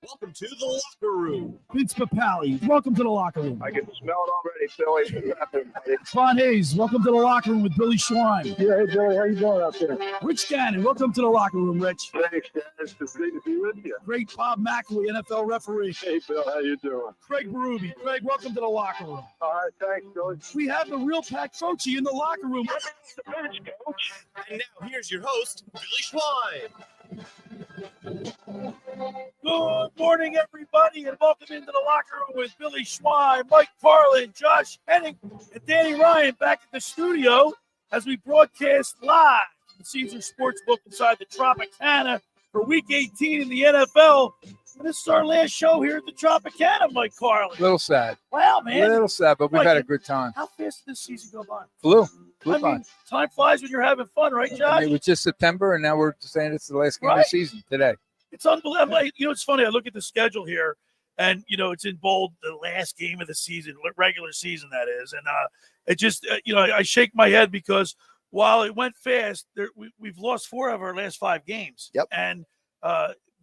Welcome to the locker room. Vince Papali, welcome to the locker room. I can smell it already, Billy. Ron Hayes, welcome to the locker room with Billy Schwein. Yeah, hey, Billy, how you doing out there? Rich Gannon, welcome to the locker room, Rich. Thanks, Dennis. It's great to be with you. Great Bob McElwee, NFL referee. Hey, Bill, how you doing? Craig Berube. Craig, welcome to the locker room. All right, thanks, Billy. We have the real Pat Croce in the locker room. The bench, Coach. And now here's your host, Billy Schwein. Good morning, everybody, and welcome into the locker room with Billy Schwein, Mike Carlin, Josh Hennig, and Danny Ryan back at the studio as we broadcast live from the Caesars Sportsbook inside the Tropicana for Week 18 in the NFL. And this is our last show here at the Tropicana, Mike Carlin. A little sad. Wow, man. A little sad, but we've Mike, had a good time. How fast did this season go by? Flew I by. mean, time flies when you're having fun, right, Josh? I mean, it was just September, and now we're saying it's the last game of the Right. season today. It's unbelievable. You know, it's funny. I look at the schedule here, and, you know, it's in bold, the last game of the season, regular season, that is. And it just, you know, I shake my head because while it went fast, we've lost 4 of our last 5 games. Yep. And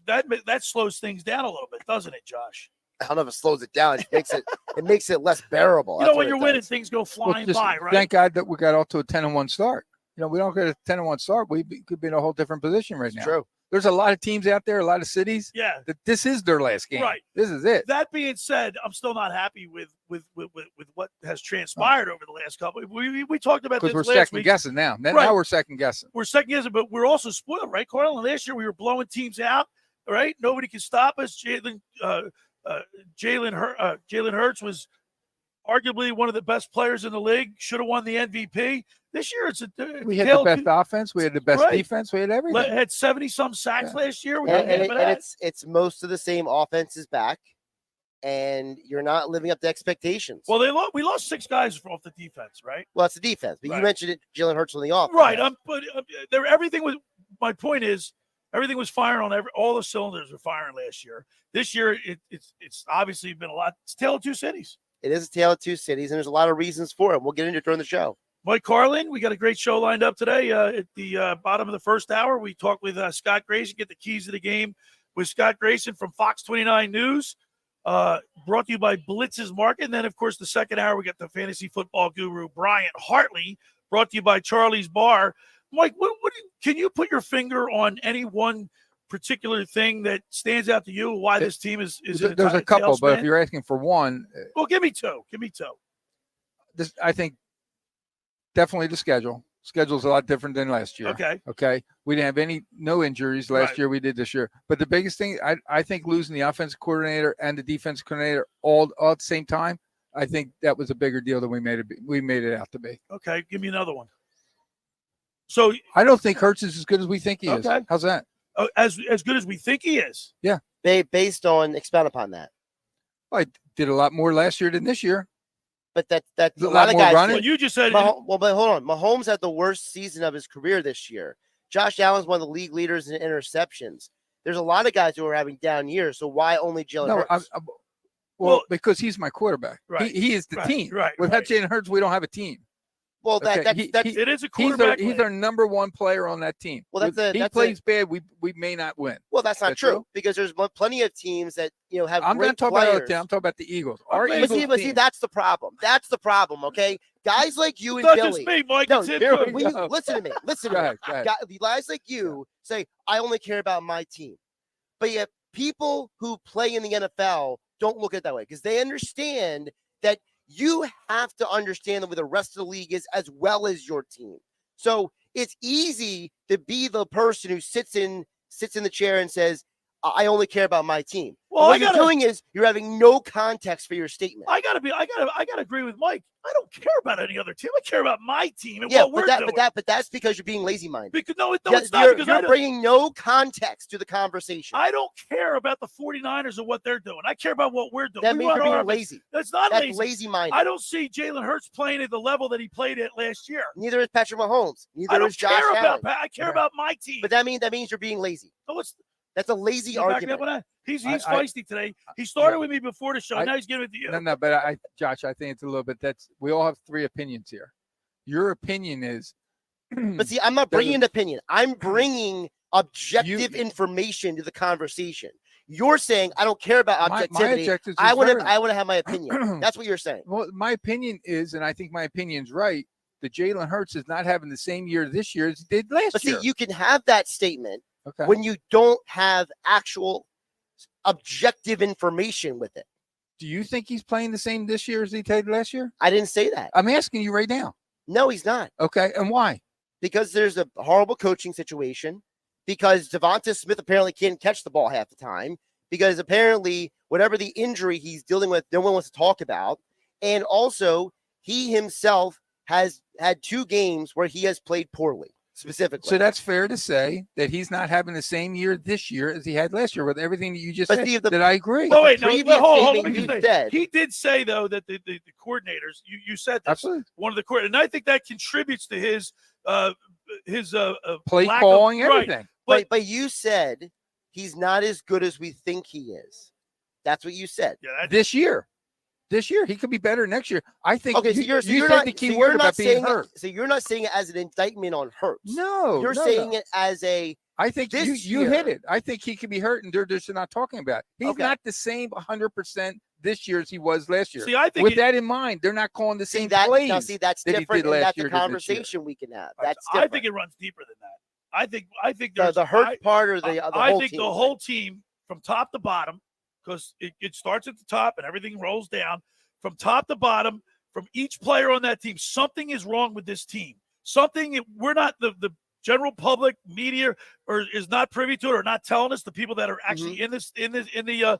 that slows things down a little bit, doesn't it, Josh? I don't know if it slows it down. It makes it less bearable. You know, when you're winning, things go flying Just by, right? Thank God that we got off to a 10-1 start. You know, we don't get a 10-1 start, we could be in a whole different position right now. True. There's a lot of teams out there, a lot of cities. Yeah. That this is their last game. Right. This is it. That being said, I'm still not happy with what has transpired over the last couple. We talked about this Because we're last second week. guessing now. Now we're second guessing. We're second guessing, but we're also spoiled, right, Carlin? Last year we were blowing teams out, right? Nobody can stop us. Jalen Hurts was arguably one of the best players in the league. Should have won the MVP. This year We had the best offense. We had the best defense. We had everything. Had 70-some sacks last year. It's most of the same offenses back, and you're not living up to expectations. Well, we lost 6 guys off the defense, right? Well, it's the defense, but you mentioned it, Jalen Hurts on the offense. Right. Everything was. My point is, everything was firing on all the cylinders were firing last year. This year, it's obviously been a lot. It's a tale of 2 cities. It is a tale of 2 cities, and there's a lot of reasons for it. We'll get into it during the show. Mike Carlin, we got a great show lined up today. At the bottom of the first hour, we talk with Scott Grayson, get the keys to the game with Scott Grayson from Fox 29 News, brought to you by Blitz's Market. And then, of course, the second hour, we got the fantasy football guru, Brian Hartley, brought to you by Charlie's Bar. Mike, can you put your finger on any one particular thing that stands out to you, why this team is There's a couple, but if you're asking for one. Well, give me two. I think definitely the schedule. Schedule's a lot different than last year. Okay. We didn't have no injuries last year. We did this year. But the biggest thing, I think losing the offensive coordinator and the defensive coordinator all at the same time, I think that was a bigger deal than we made it out to be. Okay, give me another one. So I don't think Hurts is as good as we think he is. Okay. How's that? As good as we think he is. Yeah. Based on, expound upon that. Well, I did a lot more last year than this year. But that's a lot of guys. Well, you just said. But hold on. Mahomes had the worst season of his career this year. Josh Allen's one of the league leaders in interceptions. There's a lot of guys who are having down years. So why only Jalen Hurts? Well, because he's my quarterback. Right. He is the team. Right. Without Jalen Hurts, we don't have a team. Well, it is a quarterback. He's our number one player on that team. Well, he plays bad. We may not win. Well, that's not true because there's plenty of teams that have. I'm not talking about the team. I'm talking about the Eagles. See, that's the problem. That's the problem. Okay, guys like you and not Billy. Just me, Mike. No, listen to me. Listen to me. Go ahead. Guys like you say, I only care about my team, but yet people who play in the NFL don't look at it that way because they understand that. You have to understand where the rest of the league is as well as your team. So it's easy to be the person who sits in the chair and says, I only care about my team. Well, what you're doing is you're having no context for your statement. I gotta agree with Mike. I don't care about any other team. I care about my team and Yeah, what we're doing. But that's because you're being lazy-minded. Because it's not. Because you're bringing no context to the conversation. I don't care about the 49ers and what they're doing. I care about what we're doing. That means you're being lazy. That's not lazy. Lazy-minded. I don't see Jalen Hurts playing at the level that he played at last year. Neither is Patrick Mahomes. I Neither is Josh Allen. I care about my team. But that means you're being lazy. No, that's a lazy argument. He's feisty today. He started with me before the show. Now he's giving it to you. No, but Josh, I think it's a little bit. We all have three opinions here. Your opinion is. But see, I'm not bringing an opinion. I'm bringing objective information to the conversation. You're saying I don't care about objectivity. I want to have my opinion. That's what you're saying. Well, my opinion is, and I think my opinion's right, that Jalen Hurts is not having the same year this year as he did last year. But see, you can have that statement when you don't have actual objective information with it. Do you think he's playing the same this year as he did last year? I didn't say that. I'm asking you right now. No, he's not. Okay, and why? Because there's a horrible coaching situation, because Devonta Smith apparently can't catch the ball half the time, because apparently whatever the injury he's dealing with, no one wants to talk about. And also, he himself has had 2 games where he has played poorly, specifically. So that's fair to say that he's not having the same year this year as he had last year with everything that you just said. That I agree. Oh, wait, hold on. He did say, though, that the coordinators, you said this, absolutely, one of the coordinators, and I think that contributes to his play calling, everything. Right. But you said he's not as good as we think he is. That's what you said. Yeah, this year. This year, he could be better next year. I think. Okay, so you said not, the key word about being hurt. So you're not saying it as an indictment on Hurts. No, you're saying it as a. I think you hit it. I think he could be hurt, and they're just not talking about it. He's not the same 100% this year as he was last year. See, I think with that in mind, they're not calling the same plays. Now, see, that's different, and that's a conversation we can have. That's different. I think it runs deeper than that. I think the hurt part or the I whole think team, the whole team from top to bottom, because it starts at the top and everything rolls down. From top to bottom, from each player on that team, something is wrong with this team. Something we're not the general public, media, or is not privy to it, or not telling us. The people that are actually in the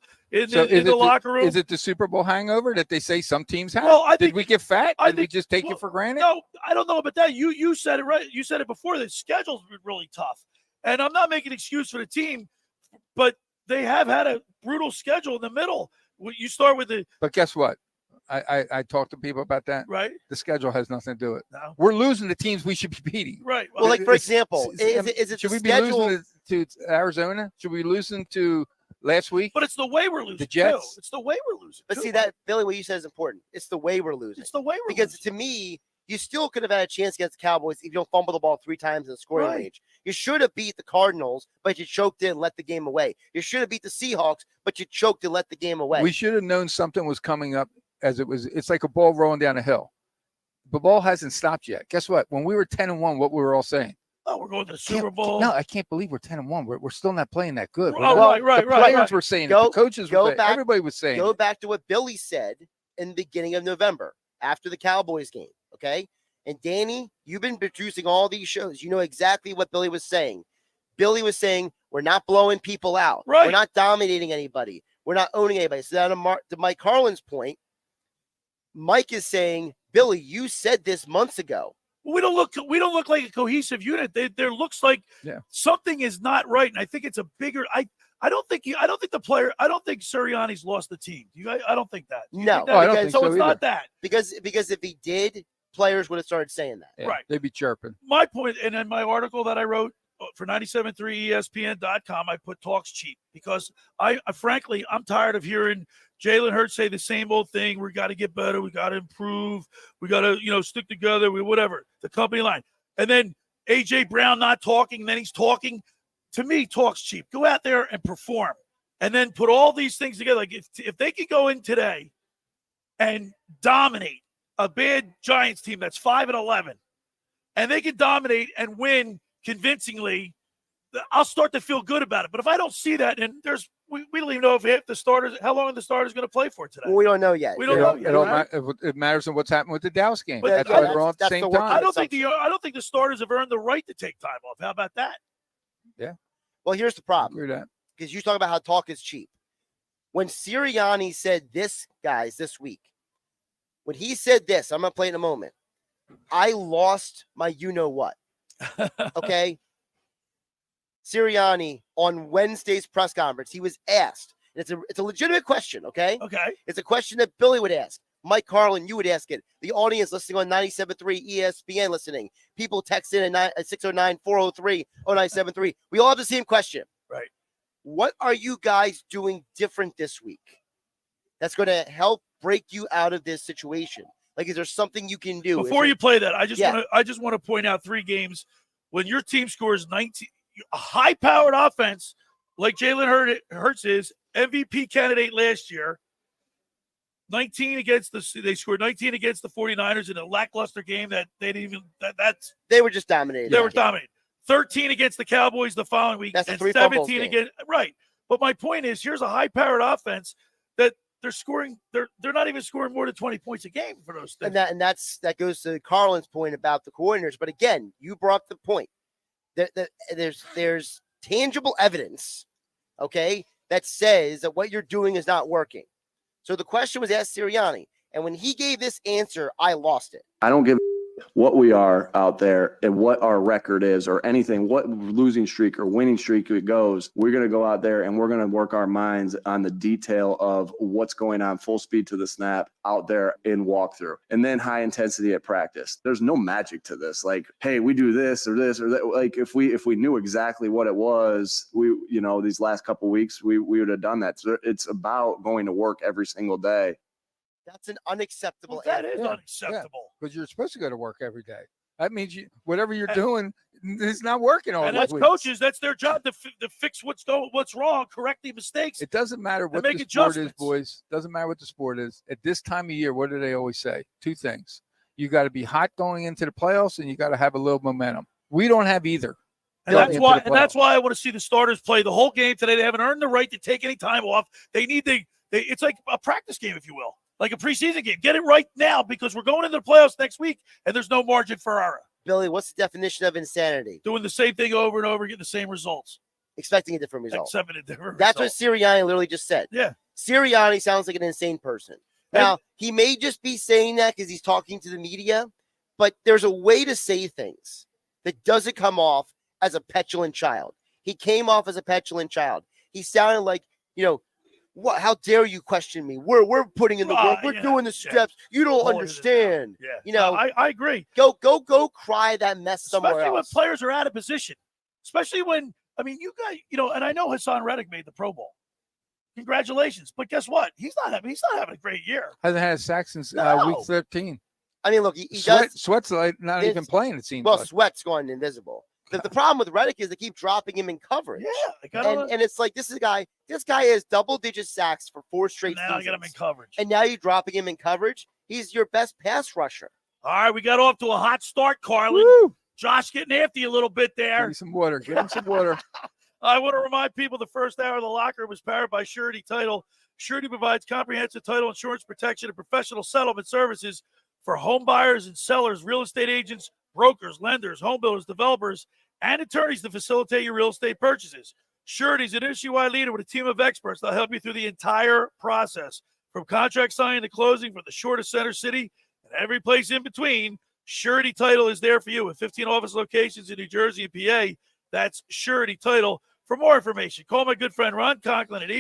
locker room. Is it the Super Bowl hangover that they say some teams have? Well, did we get fat? Did we just take it for granted? No, I don't know about that. You said it right. You said it before. The schedule's been really tough, and I'm not making an excuse for the team, but they have had a brutal schedule in the middle. You start with the. But guess what? I talk to people about that. Right. The schedule has nothing to do with it. No. We're losing the teams we should be beating. Right. Well, like, for example, is it should the we schedule? be losing to Arizona? Should we losing to last week? But it's the way we're losing. The Jets. Too. It's the way we're losing. But see, that, Billy, what you said is important. It's the way we're losing. It's the way we're because losing. To me, you still could have had a chance against the Cowboys if you don't fumble the ball 3 times in the scoring range. You should have beat the Cardinals, but you choked it and let the game away. You should have beat the Seahawks, but you choked and let the game away. We should have known something was coming up. It's like a ball rolling down a hill. The ball hasn't stopped yet. Guess what? When we were 10-1, what we were all saying? Oh, we're going to the Super Bowl. No, I can't believe we're 10-1. We're still not playing that good. Oh, right. The players were saying it. The coaches were saying it. Everybody was saying it. Go back to what Billy said in the beginning of November after the Cowboys game, okay? And Danny, you've been producing all these shows. You know exactly what Billy was saying. Billy was saying, we're not blowing people out. Right. We're not dominating anybody. We're not owning anybody. So now to Mike Carlin's point, Mike is saying, Billy, you said this months ago. We don't look like a cohesive unit. There looks like something is not right, and I think it's a bigger. I don't think Sirianni's lost the team. I don't think that. No, I don't think so it's either. not that because if he did, players would have started saying that. Yeah, right? They'd be chirping. My point, and in my article that I wrote for 97.3ESPN.com, I put talks cheap because frankly I'm tired of hearing Jalen Hurts say the same old thing. We got to get better. We got to improve. We got to, stick together. Whatever the company line. And then AJ Brown not talking. Then he's talking. To me, talk's cheap. Go out there and perform, and then put all these things together. Like if they could go in today and dominate a bad Giants team that's 5-11, and they can dominate and win convincingly, I'll start to feel good about it. But if I don't see that, and we don't even know how long the starter's going to play for today. Well, we don't know yet. We don't know yet. It matters on what's happened with the Dallas game. But that's why we're all at the same time. I don't think the starters have earned the right to take time off. How about that? Yeah. Well, here's the problem. because you talk about how talk is cheap. When Sirianni said this, guys, this week, when he said this, I'm going to play it in a moment. I lost my you-know-what. Okay? Sirianni, on Wednesday's press conference, he was asked, and it's a legitimate question, okay? Okay. It's a question that Billy would ask. Mike Carlin, you would ask it. The audience listening on 97.3 ESPN listening. People text in at 609-403-0973. We all have the same question. Right. What are you guys doing different this week that's going to help break you out of this situation? Like, is there something you can do? Before you play that, I just want to point out 3 games when your team scores 19, a high-powered offense like Jalen Hurts is, MVP candidate last year. 19 against they scored 19 against the 49ers in a lackluster game that they didn't even they were just dominated. They were dominated. 13 against the Cowboys the following week. That's and 17 against right. But my point is, here's a high-powered offense that they're scoring. They're not even scoring more than 20 points a game for those things. And that goes to Carlin's point about the coordinators. But again, you brought up the point that there's tangible evidence, okay, that says that what you're doing is not working. So the question was asked Sirianni, and when he gave this answer, I lost it. I don't give what we are out there and what our record is or anything, what losing streak or winning streak it goes. We're going to go out there and we're going to work our minds on the detail of what's going on full speed to the snap out there in walkthrough, and then high intensity at practice. There's no magic to this. Like, hey, we do this or that. Like if we knew exactly what it was, these last couple of weeks, we would have done that. So it's about going to work every single day. That's an unacceptable. That is unacceptable. Because you're supposed to go to work every day. That means whatever you're doing is not working all and the as coaches, that's their job to fix what's wrong, correct the mistakes. It doesn't matter what the sport is, boys. Doesn't matter what the sport is. At this time of year, what do they always say? 2 things. You got to be hot going into the playoffs, and you got to have a little momentum. We don't have either. And that's why I want to see the starters play the whole game today. They haven't earned the right to take any time off. They need it's like a practice game, if you will. Like a preseason game. Get it right now because we're going into the playoffs next week and there's no margin for error. Billy, what's the definition of insanity? Doing the same thing over and over, getting the same results. Expecting a different result. Accepting a different That's result. what Sirianni literally just said. Yeah. Sirianni sounds like an insane person. Now, he may just be saying that because he's talking to the media, but there's a way to say things that doesn't come off as a petulant child. He came off as a petulant child. He sounded like, what? How dare you question me? We're putting in the work. We're doing the steps. You don't understand. Yeah. I agree. Go cry that mess somewhere Especially else. when players are out of position. Especially when, you guys, and I know Hassan Reddick made the Pro Bowl. Congratulations. But guess what? He's not having a great year. Hasn't had a sack since week 13. I mean, look, he does. Sweat's like not even playing, it seems. Well, like. Sweat's going invisible. The problem with Reddick is they keep dropping him in coverage. Yeah. And it's like, this guy has double-digit sacks for 4 straight seasons. Now I got him in coverage. And now you're dropping him in coverage. He's your best pass rusher. All right, we got off to a hot start, Carlin. Woo! Josh getting after you a little bit there. Give me some water. Give him some water. I want to remind people the first hour of the locker was powered by Surety Title. Surety provides comprehensive title insurance protection and professional settlement services for home buyers and sellers, real estate agents, brokers, lenders, home builders, developers, and attorneys to facilitate your real estate purchases. Surety is an industry-wide leader with a team of experts that'll help you through the entire process. From contract signing to closing, from the shortest center city and every place in between, Surety Title is there for you with 15 office locations in New Jersey and PA. That's Surety Title. For more information, call my good friend Ron Conklin at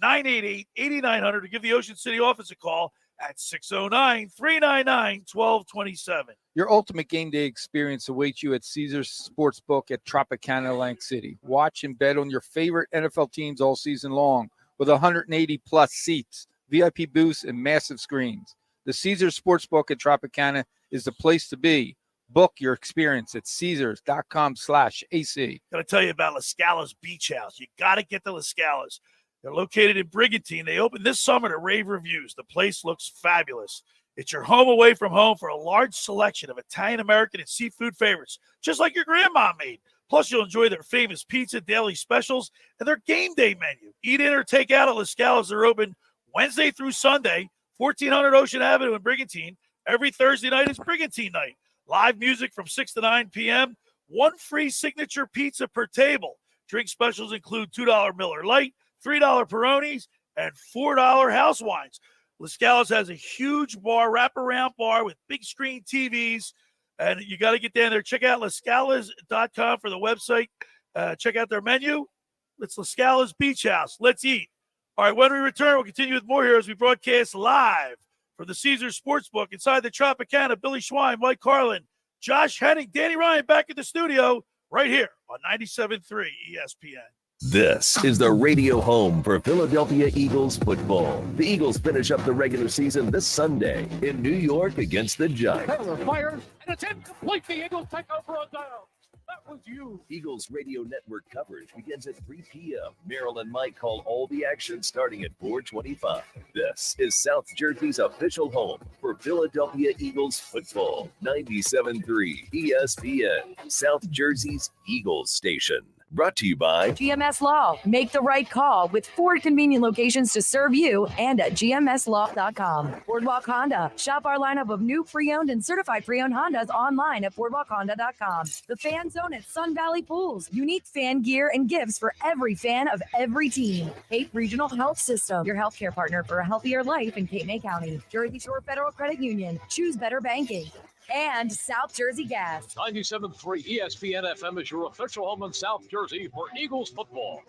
856-988-8900 to give the Ocean City office a call at 609-399-1227. Your ultimate game day experience awaits you at Caesars Sportsbook at Tropicana, Atlantic City. Watch and bet on your favorite NFL teams all season long with 180-plus seats, VIP booths, and massive screens. The Caesars Sportsbook at Tropicana is the place to be. Book your experience at Caesars.com/AC. Got to tell you about La Scala's Beach House. You got to get to La Scala's. They're located in Brigantine. They opened this summer to rave reviews. The place looks fabulous. It's your home away from home for a large selection of Italian, American, and seafood favorites, just like your grandma made. Plus, you'll enjoy their famous pizza, daily specials, and their game day menu. Eat in or take out at La Scala's. They're open Wednesday through Sunday, 1400 Ocean Avenue in Brigantine. Every Thursday night is Brigantine night. Live music from 6 to 9 p.m. One free signature pizza per table. Drink specials include $2 Miller Lite, $3 Peronis, and $4 house wines. La Scala's has a huge bar, wraparound bar with big screen TVs, and you got to get down there. Check out lascalas.com for the website. Check out their menu. It's La Scala's Beach House. Let's eat. All right, when we return, we'll continue with more here as we broadcast live from the Caesars Sportsbook inside the Tropicana. Billy Schwein, Mike Carlin, Josh Hennig, Danny Ryan back in the studio right here on 97.3 ESPN. This is the radio home for Philadelphia Eagles football. The Eagles finish up the regular season this Sunday in New York against the Giants. Taylor fires, and it's incomplete. The Eagles take over a down. That was you. Eagles radio network coverage begins at 3 p.m. Merrill and Mike call all the action starting at 4:25. This is South Jersey's official home for Philadelphia Eagles football. 97.3 ESPN, South Jersey's Eagles station. Brought to you by GMS Law. Make the right call with 4 convenient locations to serve you and at gmslaw.com. Boardwalk Honda. Shop our lineup of new pre-owned and certified pre-owned Hondas online at boardwalkhonda.com. The Fan Zone at Sun Valley Pools. Unique fan gear and gifts for every fan of every team. Cape Regional Health System. Your healthcare partner for a healthier life in Cape May County. Jersey Shore Federal Credit Union. Choose better banking. And South Jersey Gas. 97.3 ESPN FM is your official home in South Jersey for Eagles football.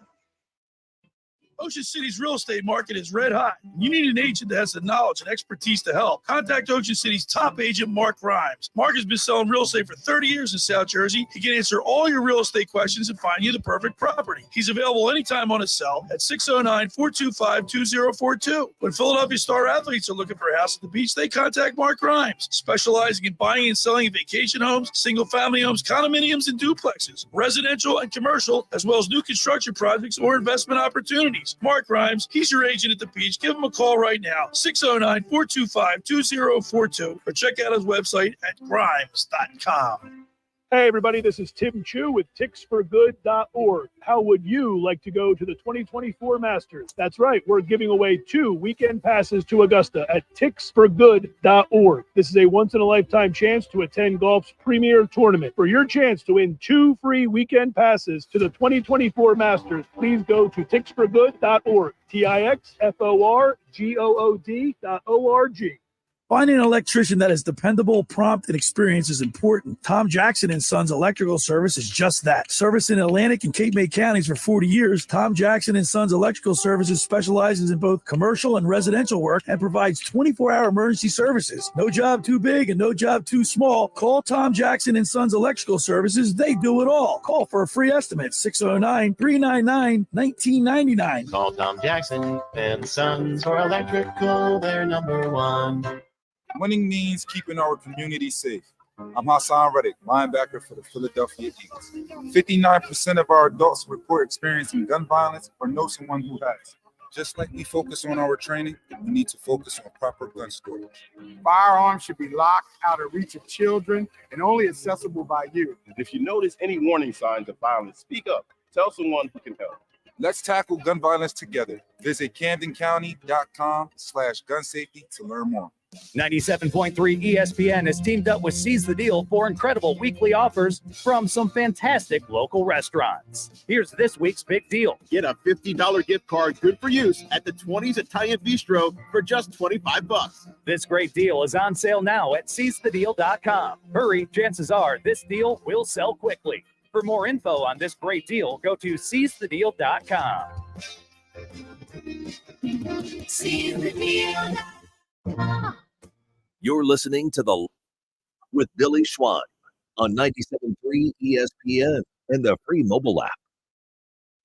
Ocean City's real estate market is red hot. You need an agent that has the knowledge and expertise to help. Contact Ocean City's top agent, Mark Rhymes. Mark has been selling real estate for 30 years in South Jersey. He can answer all your real estate questions and find you the perfect property. He's available anytime on his cell at 609-425-2042. When Philadelphia star athletes are looking for a house at the beach, they contact Mark Rhymes, specializing in buying and selling vacation homes, single-family homes, condominiums, and duplexes, residential and commercial, as well as new construction projects or investment opportunities. Mark Rhymes, he's your agent at the beach. Give him a call right now, 609-425-2042, or check out his website at grimes.com. Hey, everybody, this is Tim Chu with ticksforgood.org. How would you like to go to the 2024 Masters? That's right. We're giving away 2 weekend passes to Augusta at ticksforgood.org. This is a once-in-a-lifetime chance to attend golf's premier tournament. For your chance to win 2 free weekend passes to the 2024 Masters, please go to ticksforgood.org, ticksforgood.org. Finding an electrician that is dependable, prompt, and experienced is important. Tom Jackson & Sons Electrical Service is just that. Service in Atlantic and Cape May counties for 40 years, Tom Jackson & Sons Electrical Services specializes in both commercial and residential work and provides 24-hour emergency services. No job too big and no job too small. Call Tom Jackson & Sons Electrical Services. They do it all. Call for a free estimate, 609-399-1999. Call Tom Jackson & Sons for electrical. They're number one. Winning means keeping our community safe. I'm Hassan Reddick, linebacker for the Philadelphia Eagles. 59% of our adults report experiencing gun violence or know someone who has. Just like we focus on our training, we need to focus on proper gun storage. Firearms should be locked out of reach of children and only accessible by you. If you notice any warning signs of violence, speak up. Tell someone who can help. Let's tackle gun violence together. Visit CamdenCounty.com/gun safety to learn more. 97.3 ESPN has teamed up with Seize the Deal for incredible weekly offers from some fantastic local restaurants. Here's this week's big deal. Get a $50 gift card good for use at the 20s Italian Bistro for just $25. This great deal is on sale now at seizethedeal.com. Hurry, chances are this deal will sell quickly. For more info on this great deal, go to seizethedeal.com. Seize the deal. You're listening to The with Billy Schwein on 97.3 ESPN and the free mobile app.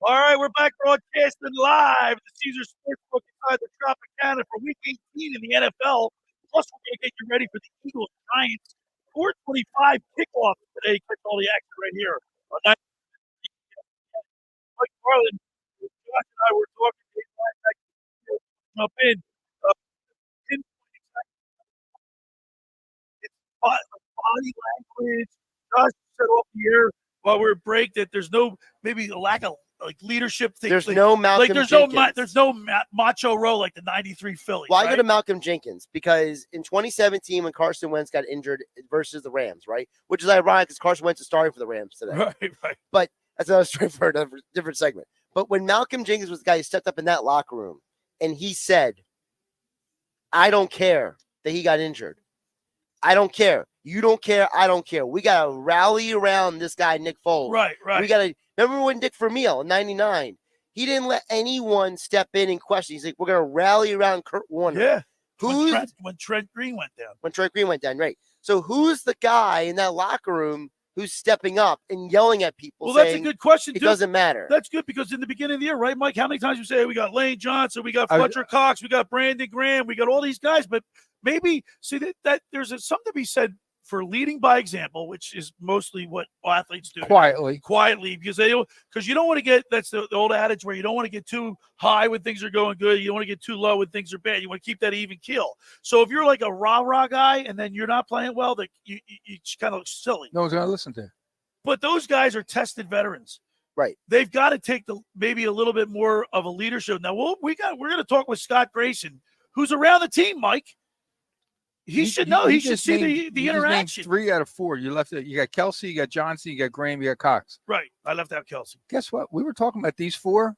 All right, we're back broadcasting live at the Caesars Sportsbook inside the Tropicana for Week 18 in the NFL. Plus, we're going to get you ready for the Eagles Giants 4:25 kickoff today. Catch all the action right here on 9. Mike Carlin, Josh and I were talking to up in. Body language. Josh said off the air while we were break that there's no maybe a lack of like leadership thing. There's no Malcolm Jenkins. There's no macho role like the 93 Phillies. Well, I right? go to Malcolm Jenkins because in 2017 when Carson Wentz got injured versus the Rams, right? Which is ironic because Carson Wentz is starting for the Rams today. Right. But That's another story for a different segment. But when Malcolm Jenkins was the guy who stepped up in that locker room and he said, I don't care that he got injured. I don't care. You don't care. I don't care. We got to rally around this guy, Nick Foles. Right. We got to remember when Dick Vermeil in 99, he didn't let anyone step in and question. He's like, we're going to rally around Kurt Warner. Yeah. When Trent Green went down. When Trent Green went down, right. So who's the guy in that locker room who's stepping up and yelling at people? Well, that's a good question. It doesn't matter. That's good because in the beginning of the year, right, Mike? How many times you say, hey, we got Lane Johnson, we got Fletcher Cox, we got Brandon Graham, we got all these guys, but maybe see that there's something to be said for leading by example, which is mostly what athletes do. Quietly, because you don't want to get, that's the old adage where you don't want to get too high when things are going good. You don't want to get too low when things are bad. You want to keep that even keel. So if you're like a rah-rah guy and then you're not playing well, that you kind of look silly. No one's going to listen to it. But those guys are tested veterans. Right. They've got to take maybe a little bit more of a leadership. Now, we're going to talk with Scott Grayson, who's around the team, Mike. He should know. He should see the interaction. 3 out of 4. You left it. You got Kelsey, you got Johnson, you got Graham, you got Cox. Right. I left out Kelsey. Guess what? We were talking about these 4.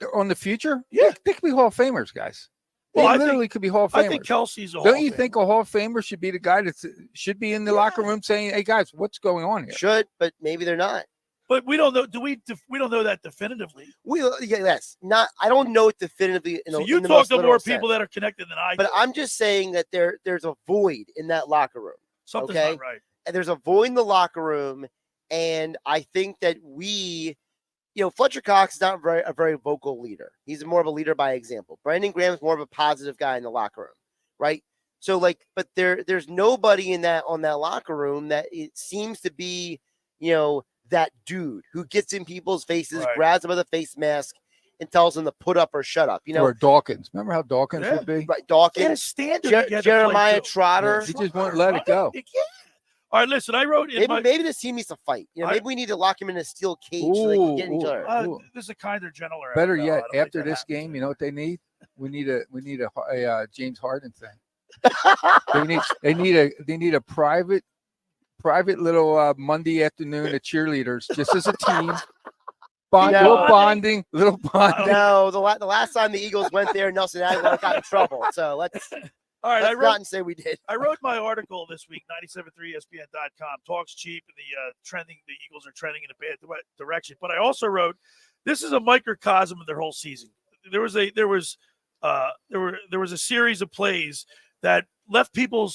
They're on the future. Yeah. They could be Hall of Famers, guys. They literally could be Hall of Famers. I think Kelsey's a Hall of Famer. Don't you think a Hall of Famer should be the guy that should be in the locker room saying, hey, guys, what's going on here? Should, but maybe they're not. But we don't know. We don't know that definitively. I don't know it definitively. You talk to more people that are connected than I do. But I'm just saying that there's a void in that locker room. Something's not right. And there's a void in the locker room, and I think that Fletcher Cox is not a very vocal leader. He's more of a leader by example. Brandon Graham is more of a positive guy in the locker room, right? So but there's nobody on that locker room that it seems to be, that dude who gets in people's faces, grabs them by the face mask, and tells them to put up or shut up. Or Dawkins. Remember how Dawkins would be? Right, Dawkins. He had a standard. Jeremiah Trotter. He just won't let it go. Yeah. All right, listen. I wrote in maybe this team needs to fight. Maybe we need to lock him in a steel cage so they can get each other. This is a kinder, gentler. Better yet, after this game, you know what they need? We need a James Harden thing. they need a private little Monday afternoon of cheerleaders, just as a team. Little bonding. No, the last time the Eagles went there, Nelson Aguilar got in trouble. So let's. All right, let's not say we did. I wrote my article this week, 97.3ESPN.com. Talks cheap, and the Eagles are trending in a bad direction. But I also wrote, this is a microcosm of their whole season. There was a series of plays that left people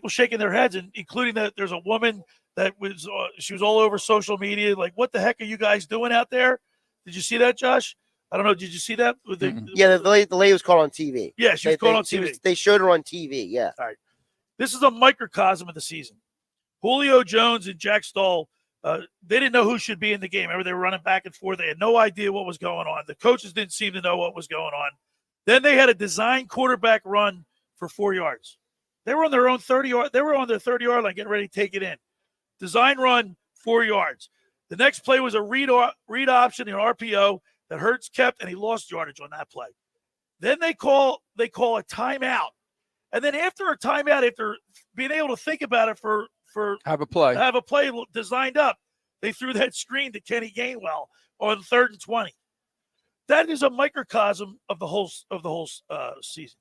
shaking their heads, and including that there's a woman that was she was all over social media, like, what the heck are you guys doing out there? Did you see that, Josh? I don't know. Did you see that? The lady was caught on TV. Yeah, she was caught on TV. They showed her on TV. Yeah. All right. This is a microcosm of the season. Julio Jones and Jack Stoll, they didn't know who should be in the game. Remember, they were running back and forth. They had no idea what was going on. The coaches didn't seem to know what was going on. Then they had a design quarterback run for 4 yards. They were on their own 30-yard. They were on their 30-yard line, getting ready to take it in. Design run, 4 yards. The next play was a read option, an RPO that Hurts kept, and he lost yardage on that play. Then they call a timeout, and then after a timeout, after being able to think about it for have a play designed up, they threw that screen to Kenny Gainwell on 3rd and 20. That is a microcosm of the whole season.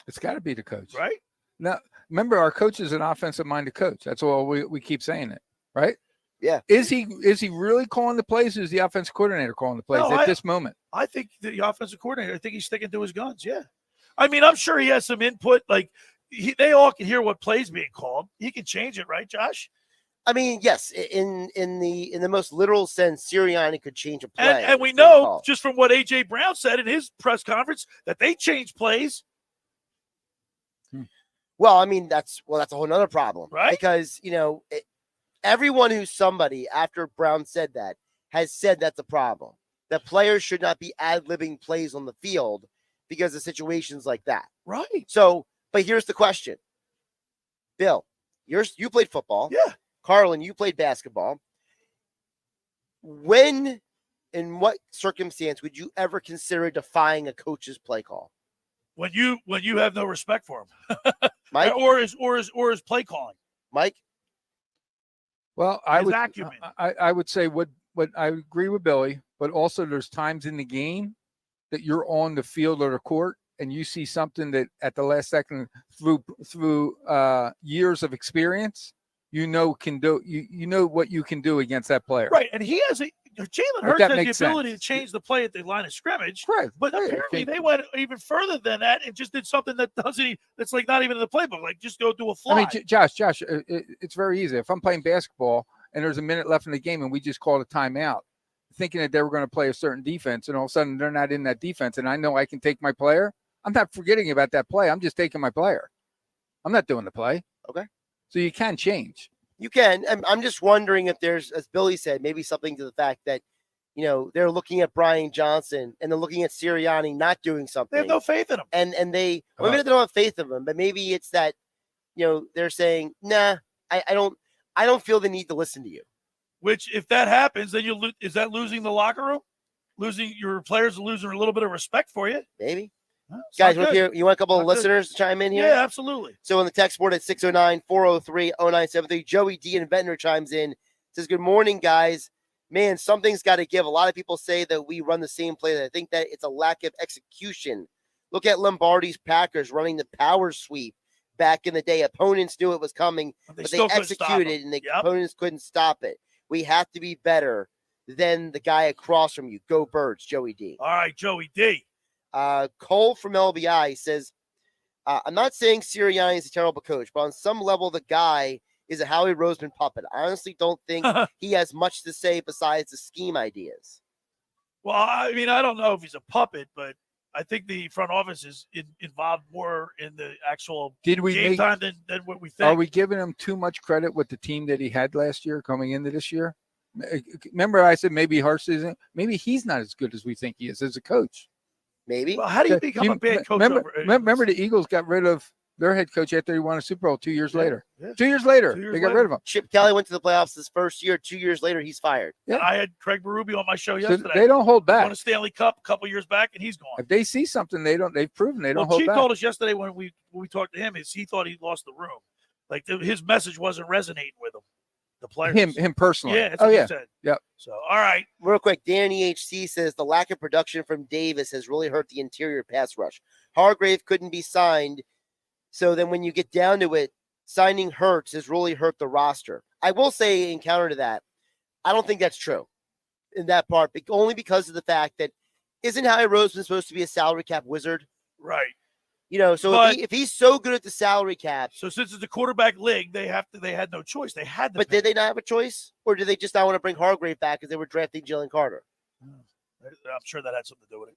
It's got to be the coach, right? Now, remember, our coach is an offensive-minded coach. That's all we keep saying it, right? Yeah. Is he really calling the plays? Or is the offensive coordinator calling the plays at this moment? I think the offensive coordinator. I think he's sticking to his guns. Yeah. I mean, I'm sure he has some input. Like they all can hear what plays being called. He can change it, right, Josh? I mean, yes. In the most literal sense, Sirianni could change a play. And we know just from what A.J. Brown said in his press conference that they change plays. Well, I mean, that's a whole nother problem, right? Because, everyone who's somebody after Brown said that has said that's a problem. That players should not be ad-libbing plays on the field because of situations like that. Right. So, but here's the question. Bill, you played football. Yeah. Carlin, you played basketball. When, in what circumstance would you ever consider defying a coach's play call? When you have no respect for him. Mike? or his play calling. Mike? Well, acumen. I would say what I agree with Billy, but also there's times in the game that you're on the field or the court and you see something that at the last second through years of experience, can do. You know what you can do against that player. Right, and he has Jalen Hurts has the ability to change the play at the line of scrimmage. Right. But apparently they went even further than that and just did something that's like not even in the playbook. Like just go do a fly. I mean, Josh, it's very easy. If I'm playing basketball and there's a minute left in the game and we just called a timeout, thinking that they were going to play a certain defense, and all of a sudden they're not in that defense, and I know I can take my player, I'm not forgetting about that play. I'm just taking my player. I'm not doing the play. Okay. So you can change. You can. I'm just wondering if there's, as Billy said, maybe something to the fact that, they're looking at Brian Johnson and they're looking at Sirianni not doing something. They have no faith in him. And maybe they don't have faith in him, but maybe it's that, they're saying, nah, I don't feel the need to listen to you. Which, if that happens, then is that losing the locker room? Losing your players, losing a little bit of respect for you? Maybe. Guys, you want a couple of listeners to chime in here? Yeah, absolutely. So on the text board at 609-403-0973, Joey D. in Ventnor chimes in, says, good morning, guys. Man, something's got to give. A lot of people say that we run the same play. I think that it's a lack of execution. Look at Lombardi's Packers running the power sweep back in the day. Opponents knew it was coming, but they executed, and the opponents couldn't stop it. We have to be better than the guy across from you. Go Birds, Joey D. All right, Joey D. Cole from LBI says, I'm not saying Sirianni is a terrible coach, but on some level, the guy is a Howie Roseman puppet. I honestly don't think he has much to say besides the scheme ideas. Well, I mean, I don't know if he's a puppet, but I think the front office is involved more in the actual game time than what we think. Are we giving him too much credit with the team that he had last year coming into this year? Remember I said maybe Hurts isn't, maybe he's not as good as we think he is as a coach. Maybe. Well, how do you become a bad coach? Remember the Eagles got rid of their head coach after he won a Super Bowl 2 years later. Yeah. 2 years later, they got rid of him. Chip Kelly went to the playoffs his first year. 2 years later, he's fired. Yeah. I had Craig Berube on my show yesterday. They don't hold back. Won a Stanley Cup a couple years back, and he's gone. If they see something, they've proven they don't hold Chief back. told us yesterday when we talked to him is he thought he lost the room. Like his message wasn't resonating with him. The players. Him personally. Yeah, that's what he said. Yep. So, all right. Real quick, Danny HC says the lack of production from Davis has really hurt the interior pass rush. Hargrave couldn't be signed. So then when you get down to it, signing Hurts has really hurt the roster. I will say in counter to that, I don't think that's true in that part, but only because of the fact that isn't Howie Roseman supposed to be a salary cap wizard? Right. If he's so good at the salary cap. So since it's a quarterback league, they had no choice. They had to. But did they not have a choice? Or did they just not want to bring Hargrave back because they were drafting Jalen Carter? I'm sure that had something to do with it.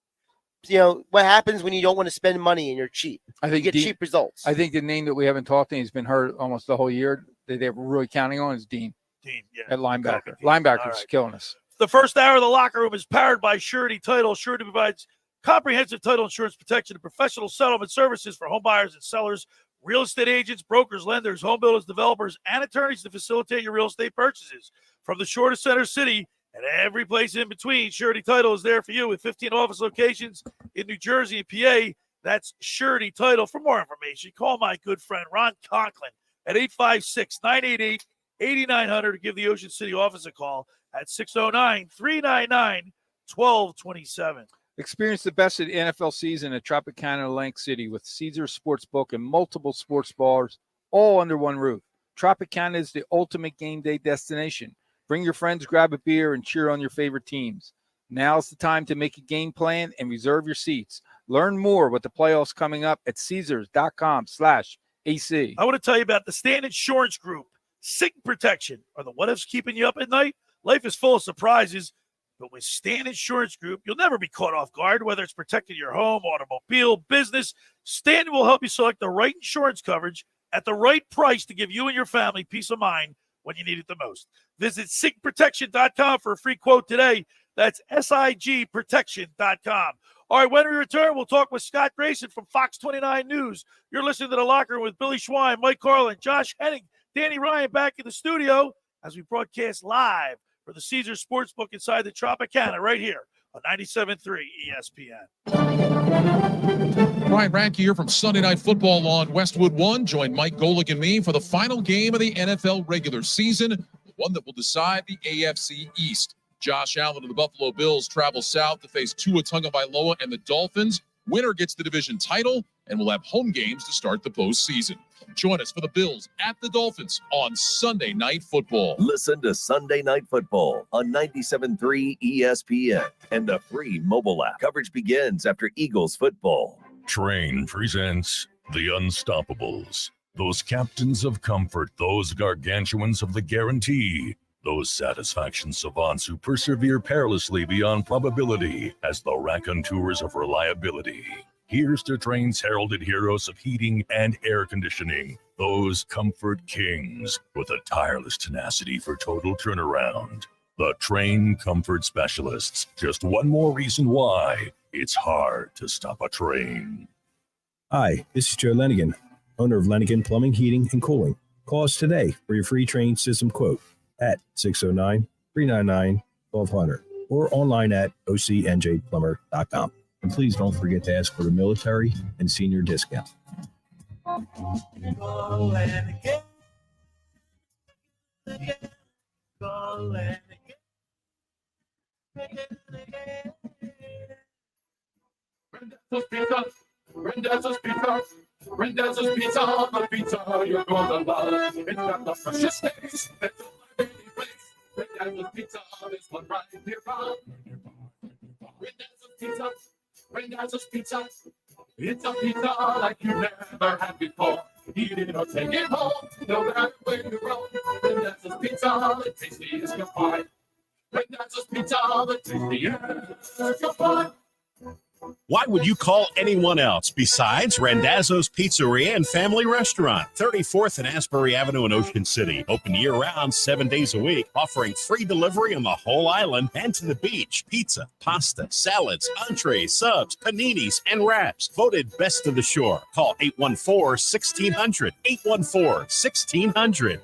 What happens when you don't want to spend money and you're cheap? I think you get cheap results. I think the name that we haven't talked to, he's been hurt almost the whole year, that they're really counting on is Dean. Dean, yeah. At linebacker. Linebacker's killing us. The first hour of the locker room is powered by Surety Title. Surety provides comprehensive title insurance protection and professional settlement services for home buyers and sellers, real estate agents, brokers, lenders, home builders, developers, and attorneys to facilitate your real estate purchases. From the shore to center city and every place in between, Surety Title is there for you with 15 office locations in New Jersey and PA. That's Surety Title. For more information, call my good friend Ron Conklin at 856-988-8900 to give the Ocean City office a call at 609-399-1227. Experience the best of the NFL season at Tropicana, Atlantic City with Caesars Sportsbook and multiple sports bars all under one roof. Tropicana is the ultimate game day destination. Bring your friends, grab a beer, and cheer on your favorite teams. Now's the time to make a game plan and reserve your seats. Learn more with the playoffs coming up at Caesars.com/AC. I want to tell you about the Stanton Insurance Group. Sick protection. Are the what-ifs keeping you up at night? Life is full of surprises. But with Stanton Insurance Group, you'll never be caught off guard, whether it's protecting your home, automobile, business. Stanton will help you select the right insurance coverage at the right price to give you and your family peace of mind when you need it the most. Visit SIGprotection.com for a free quote today. That's SIGprotection.com. All right, when we return, we'll talk with Scott Grayson from Fox 29 News. You're listening to The Locker Room with Billy Schwein, Mike Carlin, Josh Hennig, Danny Ryan back in the studio as we broadcast live for the Caesars Sportsbook inside the Tropicana right here on 97.3 ESPN. Brian Radke here from Sunday Night Football on Westwood One. Join Mike Golick and me for the final game of the NFL regular season. one that will decide the AFC East. Josh Allen of the Buffalo Bills travels south to face Tua Tagovailoa and the Dolphins. Winner gets the division title and will have home games to start the postseason. Join us for the Bills at the Dolphins on Sunday Night Football. Listen to Sunday Night Football on 97.3 ESPN and the free mobile app. Coverage begins after Eagles football. Train presents The Unstoppables. Those captains of comfort, those gargantuans of the guarantee, those satisfaction savants who persevere perilously beyond probability as the raconteurs of reliability. Here's to Train's heralded heroes of heating and air conditioning, those comfort kings with a tireless tenacity for total turnaround. The Train Comfort Specialists. Just one more reason why it's hard to stop a train. Hi, this is Joe Lenigan, owner of Lenigan Plumbing, Heating, and Cooling. Call us today for your free train system quote at 609-399-1200 or online at ocnjplumber.com. And please don't forget to ask for the military and senior discount. Rendezvous Pizza, Rendezvous Pizza, the pizza you're gonna love. It's got the freshest taste. It's my favorite place. Rendezvous Pizza, this one right here. Rendezvous Pizza, Rendezvous Pizza. It's a pizza like you never had before. Eat it or take it home, no matter where you roam. Rendezvous Pizza, the tastiest you'll find. Rendezvous Pizza, the tastiest you'll find. Why would you call anyone else besides Randazzo's Pizzeria and Family Restaurant, 34th and Asbury Avenue in Ocean City. Open year-round, 7 days a week, offering free delivery on the whole island and to the beach. Pizza, pasta, salads, entrees, subs, paninis, and wraps. Voted best of the shore. Call 814-1600. 814-1600.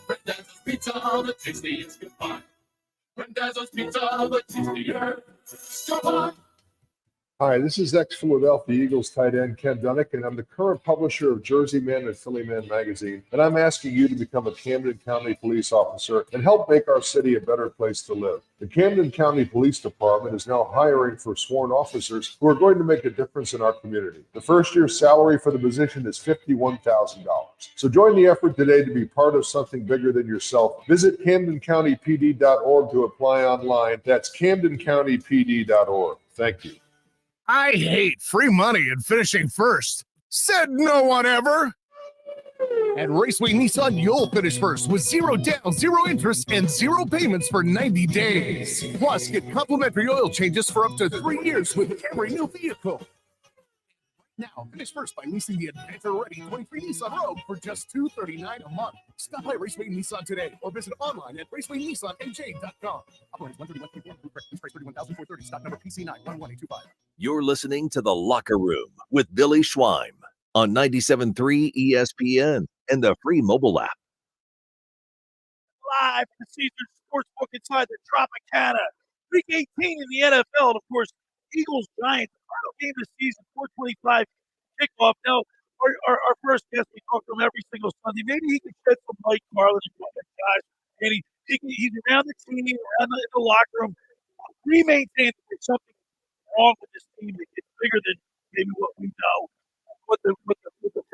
Rendezvous Pizza, the tastiest you'll find. Rendezvous Pizza, the tastiest you'll find. Hi, this is ex-Philadelphia Eagles tight end Ken Dunnick, and I'm the current publisher of Jersey Man and Philly Man magazine, and I'm asking you to become a Camden County police officer and help make our city a better place to live. The Camden County Police Department is now hiring for sworn officers who are going to make a difference in our community. The first year's salary for the position is $51,000. So join the effort today to be part of something bigger than yourself. Visit CamdenCountyPD.org to apply online. That's CamdenCountyPD.org. Thank you. I hate free money and finishing first. Said no one ever. At Raceway Nissan, you'll finish first with 0 down, 0 interest, and 0 payments for 90 days. Plus, get complimentary oil changes for up to 3 years with every new vehicle. Now, finish first by leasing the adventure-ready 23 Nissan Rogue for just $239 a month. Stop by Raceway Nissan today or visit online at racewaynissanmj.com. Operates 131 price $31,430. Stock number PC9-11825. You're listening to The Locker Room with Billy Schweim on 97.3 ESPN and the free mobile app. Live from the Caesars Sportsbook inside the Tropicana. Week 18 in the NFL, and of course, Eagles-Giants, the final game of the season, 4:25 kickoff. Now, our first guest, we talk to him every single Sunday. Maybe he can shed some light, Carlin, guys. And he's around the team, around the locker room. We maintain that there's something wrong with this team that gets bigger than maybe what we know, what the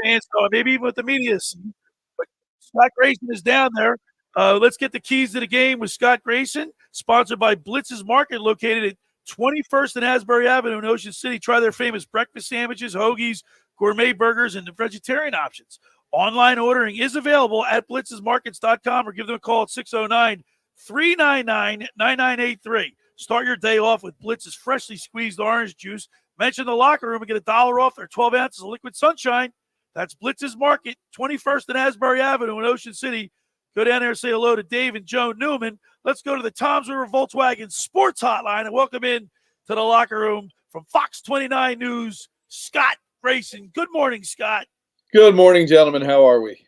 fans know, and maybe even what the media see. But Scott Grayson is down there. Let's get the keys to the game with Scott Grayson, sponsored by Blitz's Market, located at 21st and Asbury Avenue in Ocean City. Try their famous breakfast sandwiches, hoagies, gourmet burgers, and the vegetarian options. Online ordering is available at blitzesmarkets.com or give them a call at 609-399-9983. Start your day off with Blitz's freshly squeezed orange juice. Mention the locker room and get $1 off their 12 ounces of liquid sunshine. That's Blitz's Market, 21st and Asbury Avenue in Ocean City. Go down there and say hello to Dave and Joe Newman. Let's go to the Toms River Volkswagen Sports Hotline and welcome in to the locker room from Fox 29 News, Scott Grayson. Good morning, Scott. Good morning, gentlemen. How are we?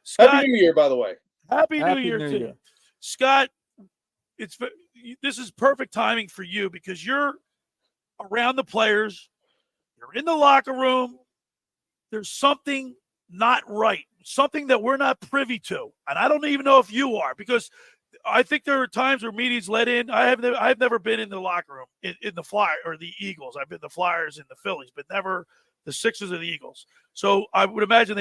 Scott, Happy New Year, by the way. Happy New Year to you. Scott, this is perfect timing for you because you're around the players. You're in the locker room. There's something not right, something that we're not privy to, and I don't even know if you are, because I think there are times where media's let in. I've never been in the locker room in the Flyers or the Eagles. I've been the Flyers and the Phillies, but never the Sixers or the Eagles. So I would imagine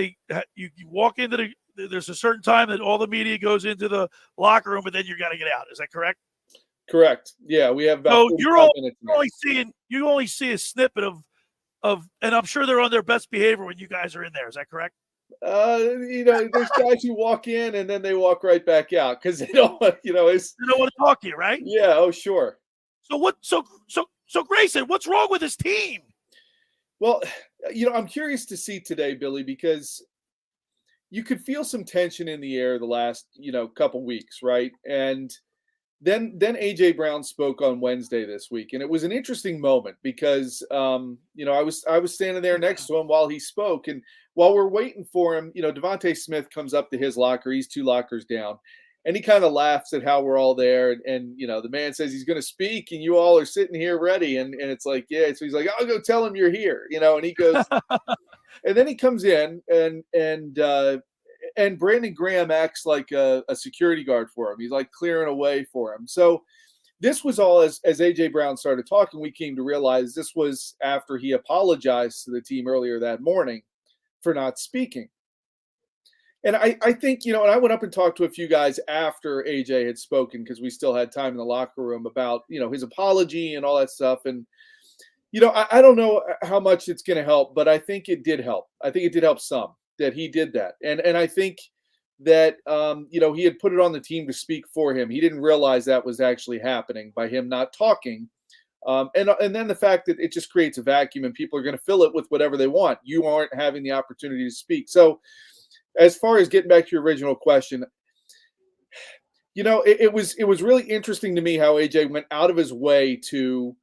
you walk into there's a certain time that all the media goes into the locker room, but then you got to get out. Is that correct? Correct. Yeah, we have about 45 minutes. You only see a snippet of, and I'm sure they're on their best behavior when you guys are in there. Is that correct? There's guys who walk in and then they walk right back out because they don't, they don't want to talk to you, right? Yeah. Oh, sure. So Grayson, what's wrong with his team? Well, I'm curious to see today, Billy, because you could feel some tension in the air the last, couple weeks, right? And then AJ Brown spoke on Wednesday this week, and it was an interesting moment because, I was standing there next to him while he spoke, and while we're waiting for him, Devontae Smith comes up to his locker. He's 2 lockers down, and he kind of laughs at how we're all there, and the man says he's going to speak, and you all are sitting here ready, and it's like, yeah. So he's like, I'll go tell him you're here, and he goes, and then he comes in, and Brandon Graham acts like a security guard for him. He's like clearing a way for him. So this was all as A.J. Brown started talking, we came to realize this was after he apologized to the team earlier that morning for not speaking. And I think, and I went up and talked to a few guys after A.J. had spoken because we still had time in the locker room about, his apology and all that stuff. And, I don't know how much it's going to help, but I think it did help. I think it did help some that he did that. And I think that, he had put it on the team to speak for him. He didn't realize that was actually happening by him not talking. And then the fact that it just creates a vacuum and people are going to fill it with whatever they want. You aren't having the opportunity to speak. So as far as getting back to your original question, it was really interesting to me how AJ went out of his way to,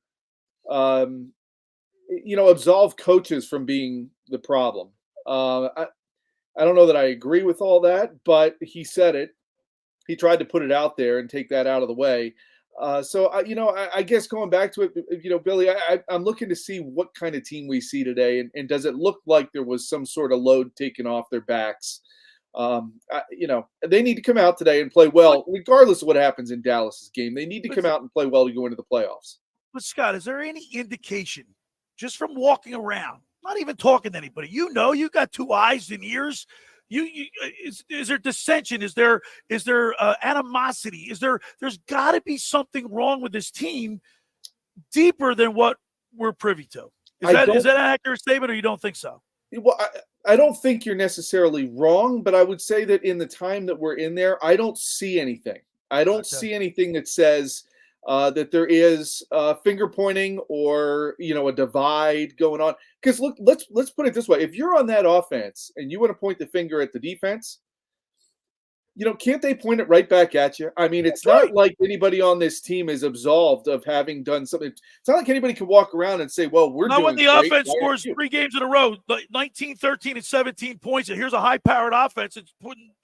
absolve coaches from being the problem. I don't know that I agree with all that, but he said it. He tried to put it out there and take that out of the way. So I guess going back to it, Billy, I'm looking to see what kind of team we see today, and does it look like there was some sort of load taken off their backs? They need to come out today and play well, regardless of what happens in Dallas's game. They need to come out and play well to go into the playoffs. But Scott, is there any indication, just from walking around, not even talking to anybody, you got 2 eyes and ears? Is there dissension? Is there animosity? There's got to be something wrong with this team deeper than what we're privy to. Is that an accurate statement, or you don't think so? Well, I don't think you're necessarily wrong, but I would say that in the time that we're in there, I don't see anything. I don't see anything that says that there is finger pointing or a divide going on. Because look, let's put it this way: if you're on that offense and you want to point the finger at the defense, can't they point it right back at you? I mean, it's not like anybody on this team is absolved of having done something. It's not like anybody can walk around and say, well, we're not doing when the great. offense scores 3 games in a row, 19, 13, and 17 points, and here's a high-powered offense. It's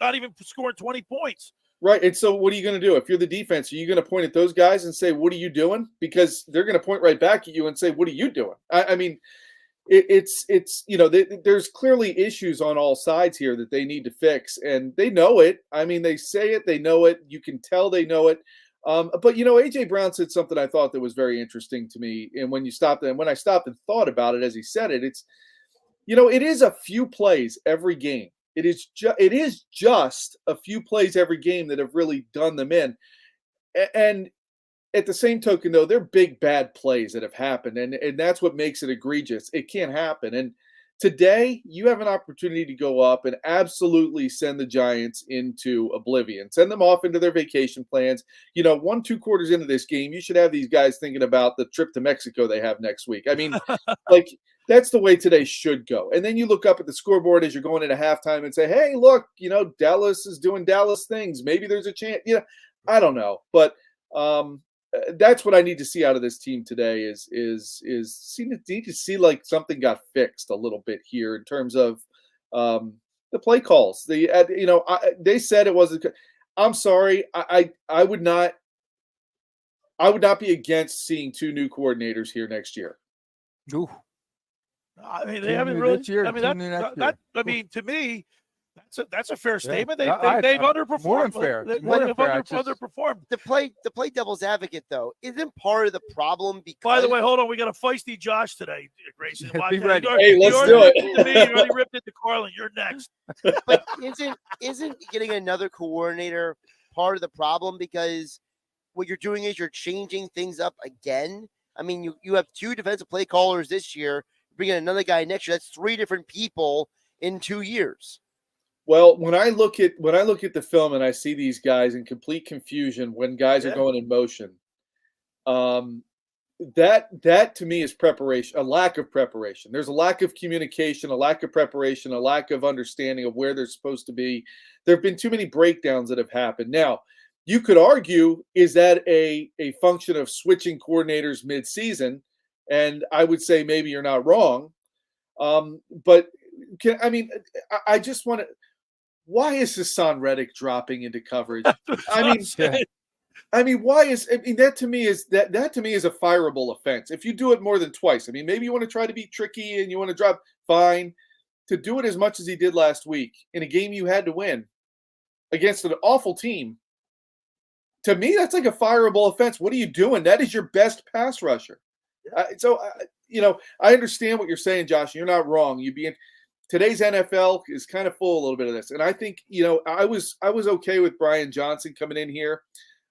not even scoring 20 points. Right. And so what are you going to do? If you're the defense, are you going to point at those guys and say, what are you doing? Because they're going to point right back at you and say, what are you doing? I mean, it's there's clearly issues on all sides here that they need to fix, and they know it. I mean, they say it, they know it. You can tell they know it. But A.J. Brown said something I thought that was very interesting to me. And when I stopped and thought about it as he said it, it's, it is a few plays every game. It is just a few plays every game that have really done them in. And at the same token, though, they're big, bad plays that have happened. And that's what makes it egregious. It can't happen. And today, you have an opportunity to go up and absolutely send the Giants into oblivion. Send them off into their vacation plans. 1-2 quarters into this game, you should have these guys thinking about the trip to Mexico they have next week. I mean, that's the way today should go. And then you look up at the scoreboard as you're going into halftime and say, hey, look, Dallas is doing Dallas things. Maybe there's a chance. I don't know. But that's what I need to see out of this team today is need to see like something got fixed a little bit here in terms of the play calls. They said it wasn't. I'm sorry. I would not be against seeing 2 new coordinators here next year. Ooh. I mean, they Two haven't new really. this year, I mean, two new next year. I mean, to me, that's a fair statement. Yeah. They've underperformed. More than fair. They've More than fair. I just- underperformed. To play devil's advocate, though, isn't part of the problem because. By the way, hold on. We got a feisty Josh today, Grayson. Be ready. Hey, let's do it. You already ripped it to Carlin. You're next. But isn't getting another coordinator part of the problem? Because what you're doing is you're changing things up again. I mean, you have 2 defensive play callers this year. Bring in another guy next year. That's 3 different people in 2 years. Well, when I look at the film and I see these guys in complete confusion when guys are going in motion, that to me is preparation, a lack of preparation. There's a lack of communication, a lack of preparation, a lack of understanding of where they're supposed to be. There have been too many breakdowns that have happened. Now, you could argue, is that a function of switching coordinators mid-season? And I would say maybe you're not wrong. But I just want to. Why is Hassan Reddick dropping into coverage? I mean, why is that to me is that to me is a fireable offense. If you do it more than twice, I mean, maybe you want to try to be tricky and you want to drop, fine. To do it as much as he did last week in a game you had to win against an awful team, to me, that's like a fireable offense. What are you doing? That is your best pass rusher. I understand what you're saying, Josh. You're not wrong. Today's NFL is kind of full a little bit of this. And I think, I was okay with Brian Johnson coming in here,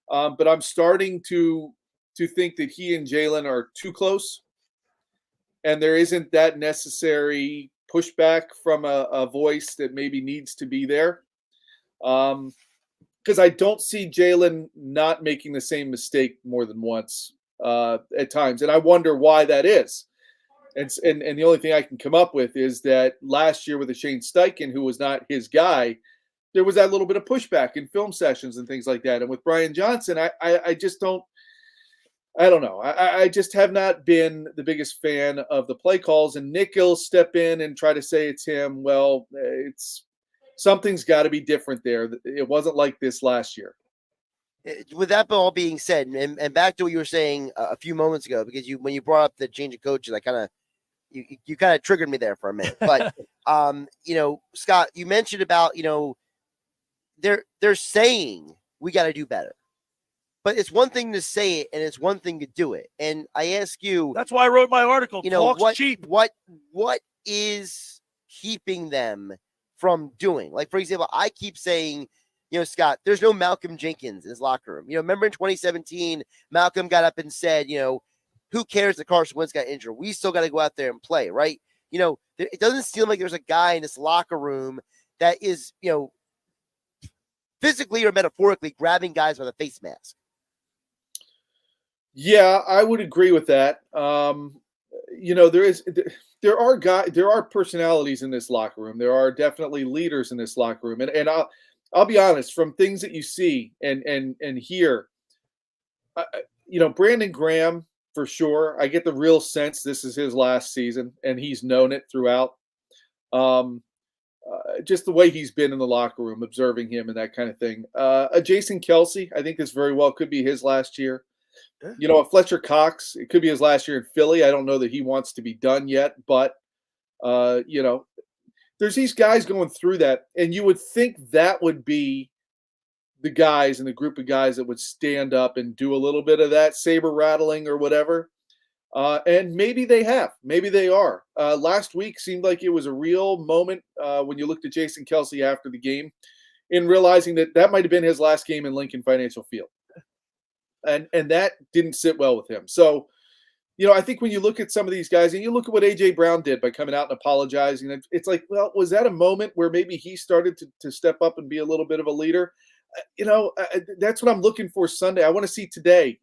but I'm starting to think that he and Jalen are too close. And there isn't that necessary pushback from a voice that maybe needs to be there. Because I don't see Jalen not making the same mistake more than once at times. And I wonder why that is. And the only thing I can come up with is that last year with the Shane Steichen, who was not his guy, there was that little bit of pushback in film sessions and things like that. And with Brian Johnson, I just don't – I don't know. I just have not been the biggest fan of the play calls. And Nick will step in and try to say it's him. Well, something's got to be different there. It wasn't like this last year. With that all being said, and back to what you were saying a few moments ago, because when you brought up the change of coaches, I kind of – you kind of triggered me there for a minute, but Scott, you mentioned about, they're saying we got to do better, but it's one thing to say it and it's one thing to do it. And I ask you, that's why I wrote my article. What is keeping them from doing? Like, for example, I keep saying, Scott, there's no Malcolm Jenkins in his locker room. Remember in 2017, Malcolm got up and said, who cares that Carson Wentz got injured? We still got to go out there and play, right? It doesn't seem like there's a guy in this locker room that is, physically or metaphorically grabbing guys with a face mask. Yeah, I would agree with that. There are personalities in this locker room. There are definitely leaders in this locker room, and I'll be honest, from things that you see and hear, Brandon Graham. For sure. I get the real sense this is his last season, and he's known it throughout. Just the way he's been in the locker room, observing him and that kind of thing. Jason Kelsey, I think this very well could be his last year. Yeah. Fletcher Cox, it could be his last year in Philly. I don't know that he wants to be done yet, but, there's these guys going through that, and you would think that would be the guys and the group of guys that would stand up and do a little bit of that saber rattling or whatever. And maybe they have, maybe they are. Last week seemed like it was a real moment when you looked at Jason Kelsey after the game in realizing that might've been his last game in Lincoln Financial Field. And that didn't sit well with him. So, I think when you look at some of these guys and you look at what A.J. Brown did by coming out and apologizing, it's like, well, was that a moment where maybe he started to step up and be a little bit of a leader? That's what I'm looking for Sunday. I want to see today,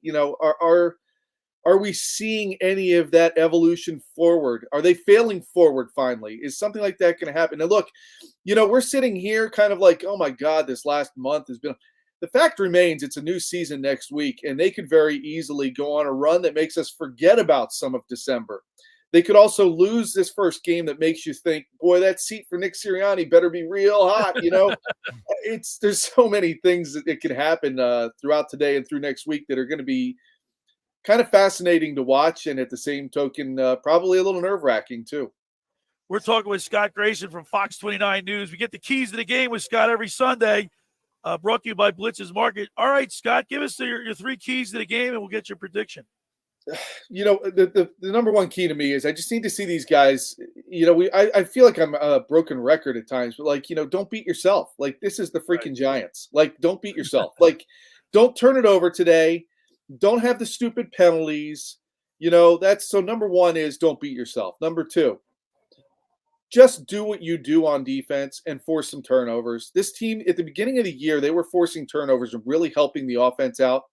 are we seeing any of that evolution forward? Are they failing forward finally? Is something like that going to happen? And look, we're sitting here kind of like, oh my God, this last month has been, the fact remains it's a new season next week, and they could very easily go on a run that makes us forget about some of December. They could also lose this first game that makes you think, boy, that seat for Nick Sirianni better be real hot. There's so many things that it could happen throughout today and through next week that are going to be kind of fascinating to watch, and at the same token, probably a little nerve-wracking too. We're talking with Scott Grayson from Fox 29 News. We get the keys to the game with Scott every Sunday, brought to you by Blitz's Market. All right, Scott, give us your 3 keys to the game, and we'll get your prediction. You know, the number one key to me is I just need to see these guys. You know, I feel like I'm a broken record at times, but like, you know, don't beat yourself. Like, this is the freaking Giants. Like, don't beat yourself. Like, don't turn it over today. Don't have the stupid penalties. You know, that's so number one is don't beat yourself. Number 2, just do what you do on defense and force some turnovers. This team at the beginning of the year, they were forcing turnovers and really helping the offense out.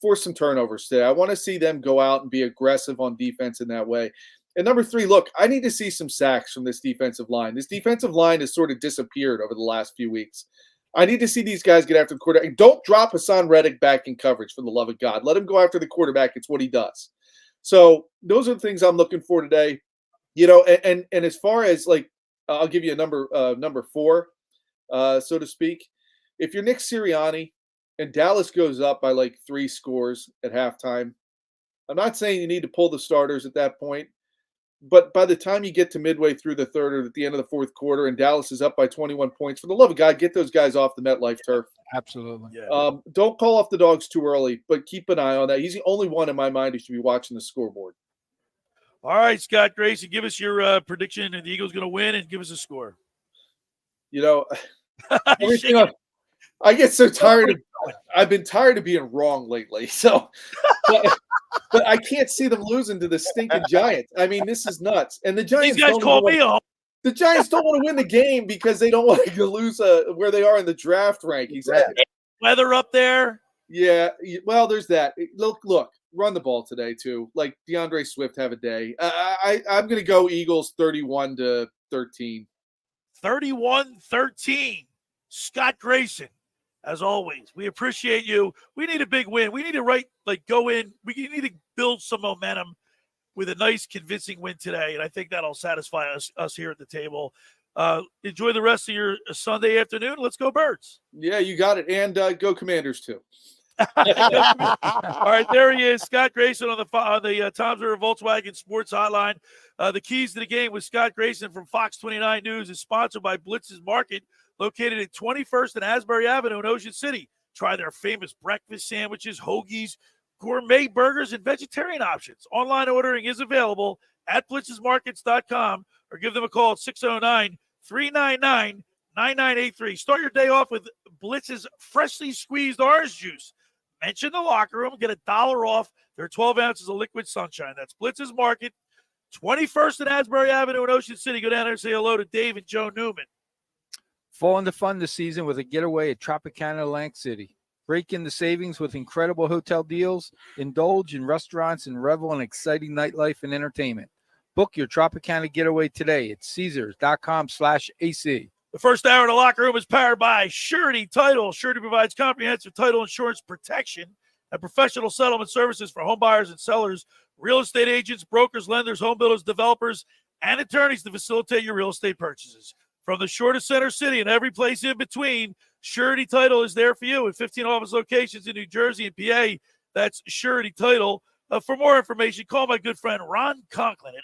Force some turnovers today. I want to see them go out and be aggressive on defense in that way. And number 3, look, I need to see some sacks from this defensive line. This defensive line has sort of disappeared over the last few weeks. I need to see these guys get after the quarterback. Don't drop Hassan Reddick back in coverage, for the love of God. Let him go after the quarterback. It's what he does. So those are the things I'm looking for today. You know, and as far as like, I'll give you a number 4, so to speak. If you're Nick Sirianni and Dallas goes up by like 3 scores at halftime, I'm not saying you need to pull the starters at that point, but by the time you get to midway through the third or at the end of the fourth quarter and Dallas is up by 21 points, for the love of God, get those guys off the MetLife turf. Absolutely. Yeah. Don't call off the dogs too early, but keep an eye on that. He's the only one in my mind who should be watching the scoreboard. All right, Scott Grayson, give us your prediction, and the Eagles going to win, and give us a score. You know, I get so tired I've been tired of being wrong lately. So, but I can't see them losing to the stinking Giants. I mean, this is nuts. And the Giants, these guys call me on. The Giants don't want to win the game because they don't want to lose where they are in the draft rankings. Weather up there. Yeah, well, there's that. Look, run the ball today too. Like DeAndre Swift have a day. I'm going to go Eagles 31-13. 31-13. Scott Grayson, as always, we appreciate you. We need a big win. We need to go in. We need to build some momentum with a nice, convincing win today, and I think that'll satisfy us here at the table. Enjoy the rest of your Sunday afternoon. Let's go Birds. Yeah, you got it. And go Commanders too. All right, there he is, Scott Grayson on the Tom's River Volkswagen Sports Hotline. The keys to the game with Scott Grayson from Fox 29 News is sponsored by Blitz's Market, located at 21st and Asbury Avenue in Ocean City. Try their famous breakfast sandwiches, hoagies, gourmet burgers, and vegetarian options. Online ordering is available at blitzesmarkets.com or give them a call at 609-399-9983. Start your day off with Blitz's freshly squeezed orange juice. Mention the locker room, get $1 off their 12 ounces of liquid sunshine. That's Blitz's Market, 21st and Asbury Avenue in Ocean City. Go down there and say hello to Dave and Joe Newman. Fall into fun this season with a getaway at Tropicana Atlantic City. Break in the savings with incredible hotel deals, indulge in restaurants, and revel in exciting nightlife and entertainment. Book your Tropicana getaway today at Caesars.com/AC. The first hour of the locker room is powered by Surety Title. Surety provides comprehensive title insurance protection and professional settlement services for home buyers and sellers, real estate agents, brokers, lenders, home builders, developers, and attorneys to facilitate your real estate purchases. From the shore to Center City and every place in between, Surety Title is there for you at 15 office locations in New Jersey and PA. That's Surety Title. For more information, call my good friend Ron Conklin at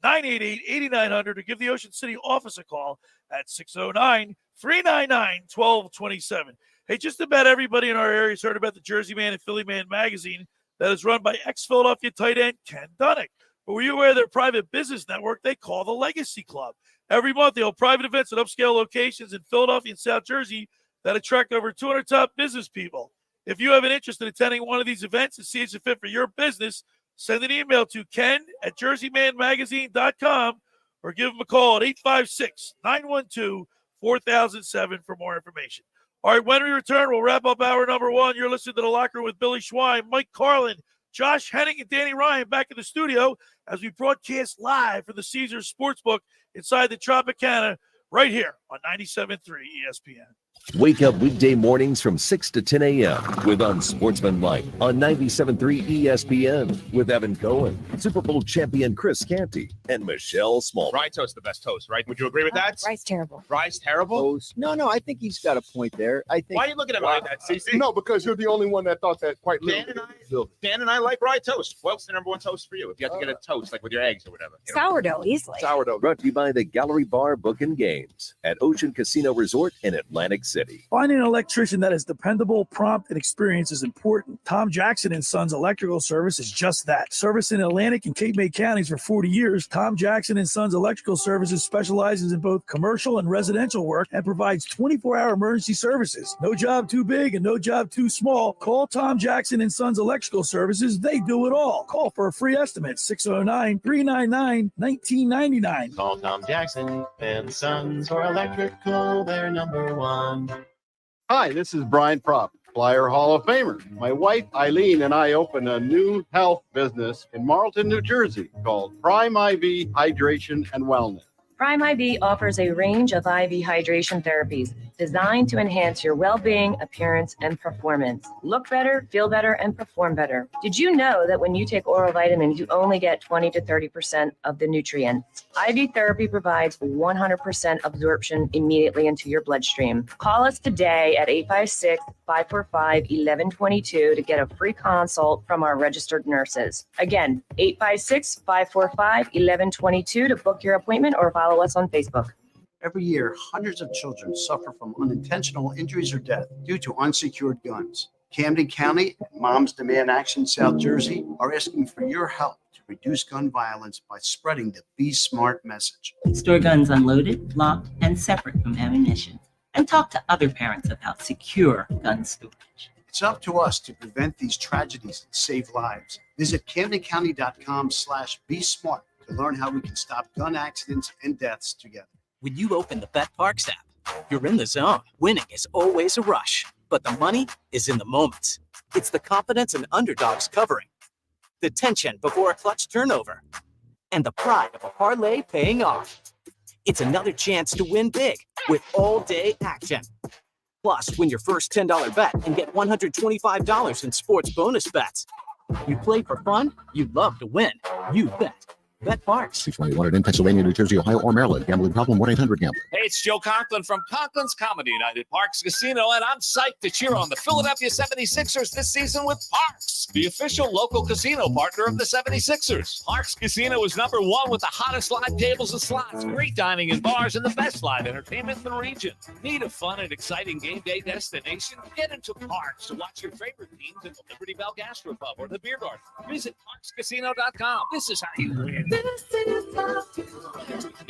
856-988-8900 or give the Ocean City office a call at 609-399-1227. Hey, just about everybody in our area has heard about the Jersey Man and Philly Man magazine that is run by ex-Philadelphia tight end Ken Dunnick. But were you aware of their private business network they call the Legacy Club? Every month, they hold private events at upscale locations in Philadelphia and South Jersey that attract over 200 top business people. If you have an interest in attending one of these events and see it's a fit for your business, send an email to ken@jerseymanmagazine.com or give them a call at 856-912-4007 for more information. All right, when we return, we'll wrap up hour number 1. You're listening to The Locker Room with Billy Schwein, Mike Carlin, Josh Hennig, and Danny Ryan back in the studio as we broadcast live from the Caesars Sportsbook inside the Tropicana right here on 97.3 ESPN. Wake up weekday mornings from 6 to 10 a.m. with Unsportsmanlike on 97.3 ESPN with Evan Cohen, Super Bowl champion Chris Canty, and Michelle Small. Rye toast, the best toast, right? Would you agree with that? Rye's terrible. Rye's terrible? Toast. No, I think he's got a point there. I think. Why are you looking at me like that, CC? No, because you're the only one that thought that quite literally. Dan and I like rye toast. What's the number one toast for you? If you had to get a toast, like with your eggs or whatever. You know? Sourdough, easily. Sourdough. Brought to you by the Gallery Bar Book and Games at Ocean Casino Resort in Atlantic City. Finding an electrician that is dependable, prompt, and experienced is important. Tom Jackson and Sons Electrical Service is just that. Service in Atlantic and Cape May counties for 40 years, Tom Jackson and Sons Electrical Services specializes in both commercial and residential work and provides 24-hour emergency services. No job too big and no job too small. Call Tom Jackson and Sons Electrical Services. They do it all. Call for a free estimate, 609-399-1999. Call Tom Jackson and Sons for electrical, they're number one. Hi, this is Brian Propp, Flyer Hall of Famer. My wife Eileen and I opened a new health business in Marlton, New Jersey called Prime IV Hydration and Wellness. Prime IV offers a range of IV hydration therapies designed to enhance your well-being, appearance, and performance. Look better, feel better, and perform better. Did you know that when you take oral vitamins, you only get 20 to 30% of the nutrients? IV therapy provides 100% absorption immediately into your bloodstream. Call us today at 856-545-1122 to get a free consult from our registered nurses. Again, 856-545-1122 to book your appointment or follow us on Facebook. Every year, hundreds of children suffer from unintentional injuries or death due to unsecured guns. Camden County and Moms Demand Action South Jersey are asking for your help to reduce gun violence by spreading the Be Smart message. Store guns unloaded, locked, and separate from ammunition. And talk to other parents about secure gun storage. It's up to us to prevent these tragedies and save lives. Visit CamdenCounty.com/Be Smart to learn how we can stop gun accidents and deaths together. When you open the BetParks app, you're in the zone. Winning is always a rush, but the money is in the moments. It's the confidence and underdogs covering, the tension before a clutch turnover, and the pride of a parlay paying off. It's another chance to win big with all-day action. Plus, win your first $10 bet and get $125 in sports bonus bets. You play for fun, you love to win. You bet. BetParks. See 21 in Pennsylvania, New Jersey, Ohio, or Maryland. Gambling problem? 1-800-GAMBLER. Hey, it's Joe Conklin from Conklin's Comedy Night at Parks Casino, and I'm psyched to cheer on the Philadelphia 76ers this season with Parks, the official local casino partner of the 76ers. Parks Casino is #1 with the hottest live tables and slots, great dining and bars, and the best live entertainment in the region. Need a fun and exciting game day destination? Get into Parks to watch your favorite teams at the Liberty Bell Gastropub or the Beer Garden. Visit parkscasino.com. This is how you win. The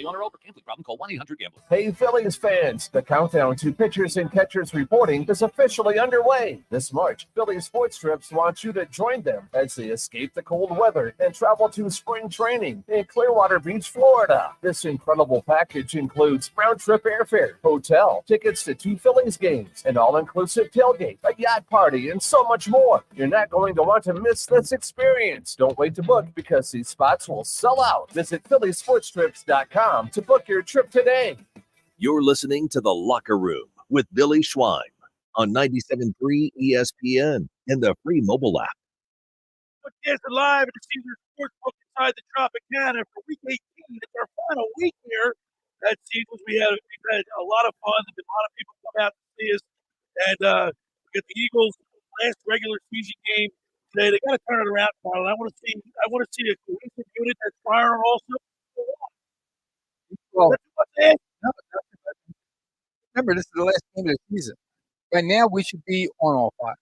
owner over gambling problem, call 1-800-GAMBLER. Hey, Phillies fans, the countdown to pitchers and catchers reporting is officially underway. This March, Phillies Sports Trips wants you to join them as they escape the cold weather and travel to spring training in Clearwater Beach, Florida. This incredible package includes round-trip airfare, hotel, tickets to 2 Phillies games, an all-inclusive tailgate, a yacht party, and so much more. You're not going to want to miss this experience. Don't wait to book because these spots will sell out. Visit PhillySportsTrips.com to book your trip today. You're listening to The Locker Room with Billy Schwein on 97.3 ESPN and the free mobile app. Podcast live at the Caesars Sportsbook inside the Tropicana for Week 18. It's our final week here at Caesars. We've had a lot of fun. There's been a lot of people come out to see us, and we got the Eagles' last regular season game today. They got to turn it around, Carlin. I want to see a cohesive unit that's firing also. Well, remember, this is the last game of the season. Right now, we should be on all 5.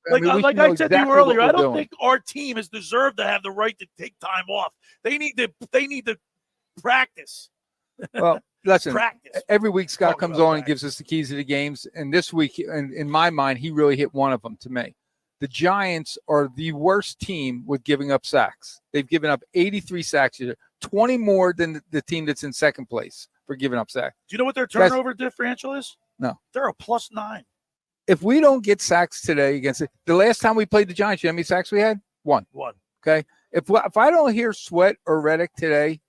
Like I said to you earlier, I don't think our team has deserved to have the right to take time off. They need to practice. Well, listen, practice. Every week Scott comes on and gives us the keys to the games. And this week, in my mind, he really hit one of them to me. The Giants are the worst team with giving up sacks. They've given up 83 sacks this year, 20 more than the team that's in second place for giving up sacks. Do you know what their turnover differential is? No. They're a +9. If we don't get sacks today against the last time we played the Giants, you know how many sacks we had? One. Okay. If I don't hear Sweat or Reddick today,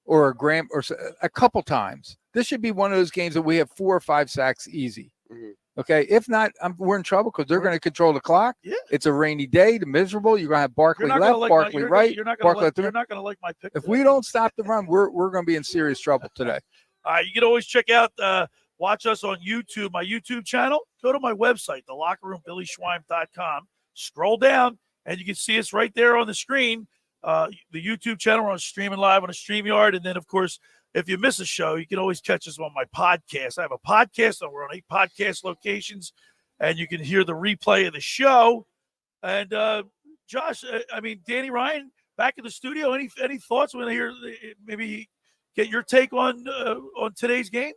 or a Graham or a couple times, this should be one of those games that we have 4 or 5 sacks easy. Mm-hmm. Okay, if not, we're in trouble because they're going to control the clock. Yeah. It's a rainy day, the miserable. You're going to have Barkley left, Barkley right. You're not Barkley going to like my pick. If we don't stop the run, we're going to be in serious trouble today. You can always check out, watch us on YouTube, my YouTube channel. Go to my website, thelockerroom.BillySchweim.com. Scroll down, and you can see us right there on the screen. The YouTube channel, we're on streaming live on a StreamYard. And then, of course, if you miss a show, you can always catch us on my podcast. I have a podcast, and we're on 8 podcast locations, and you can hear the replay of the show. And Josh, Danny Ryan back in the studio. Any thoughts when I hear maybe get your take on today's game?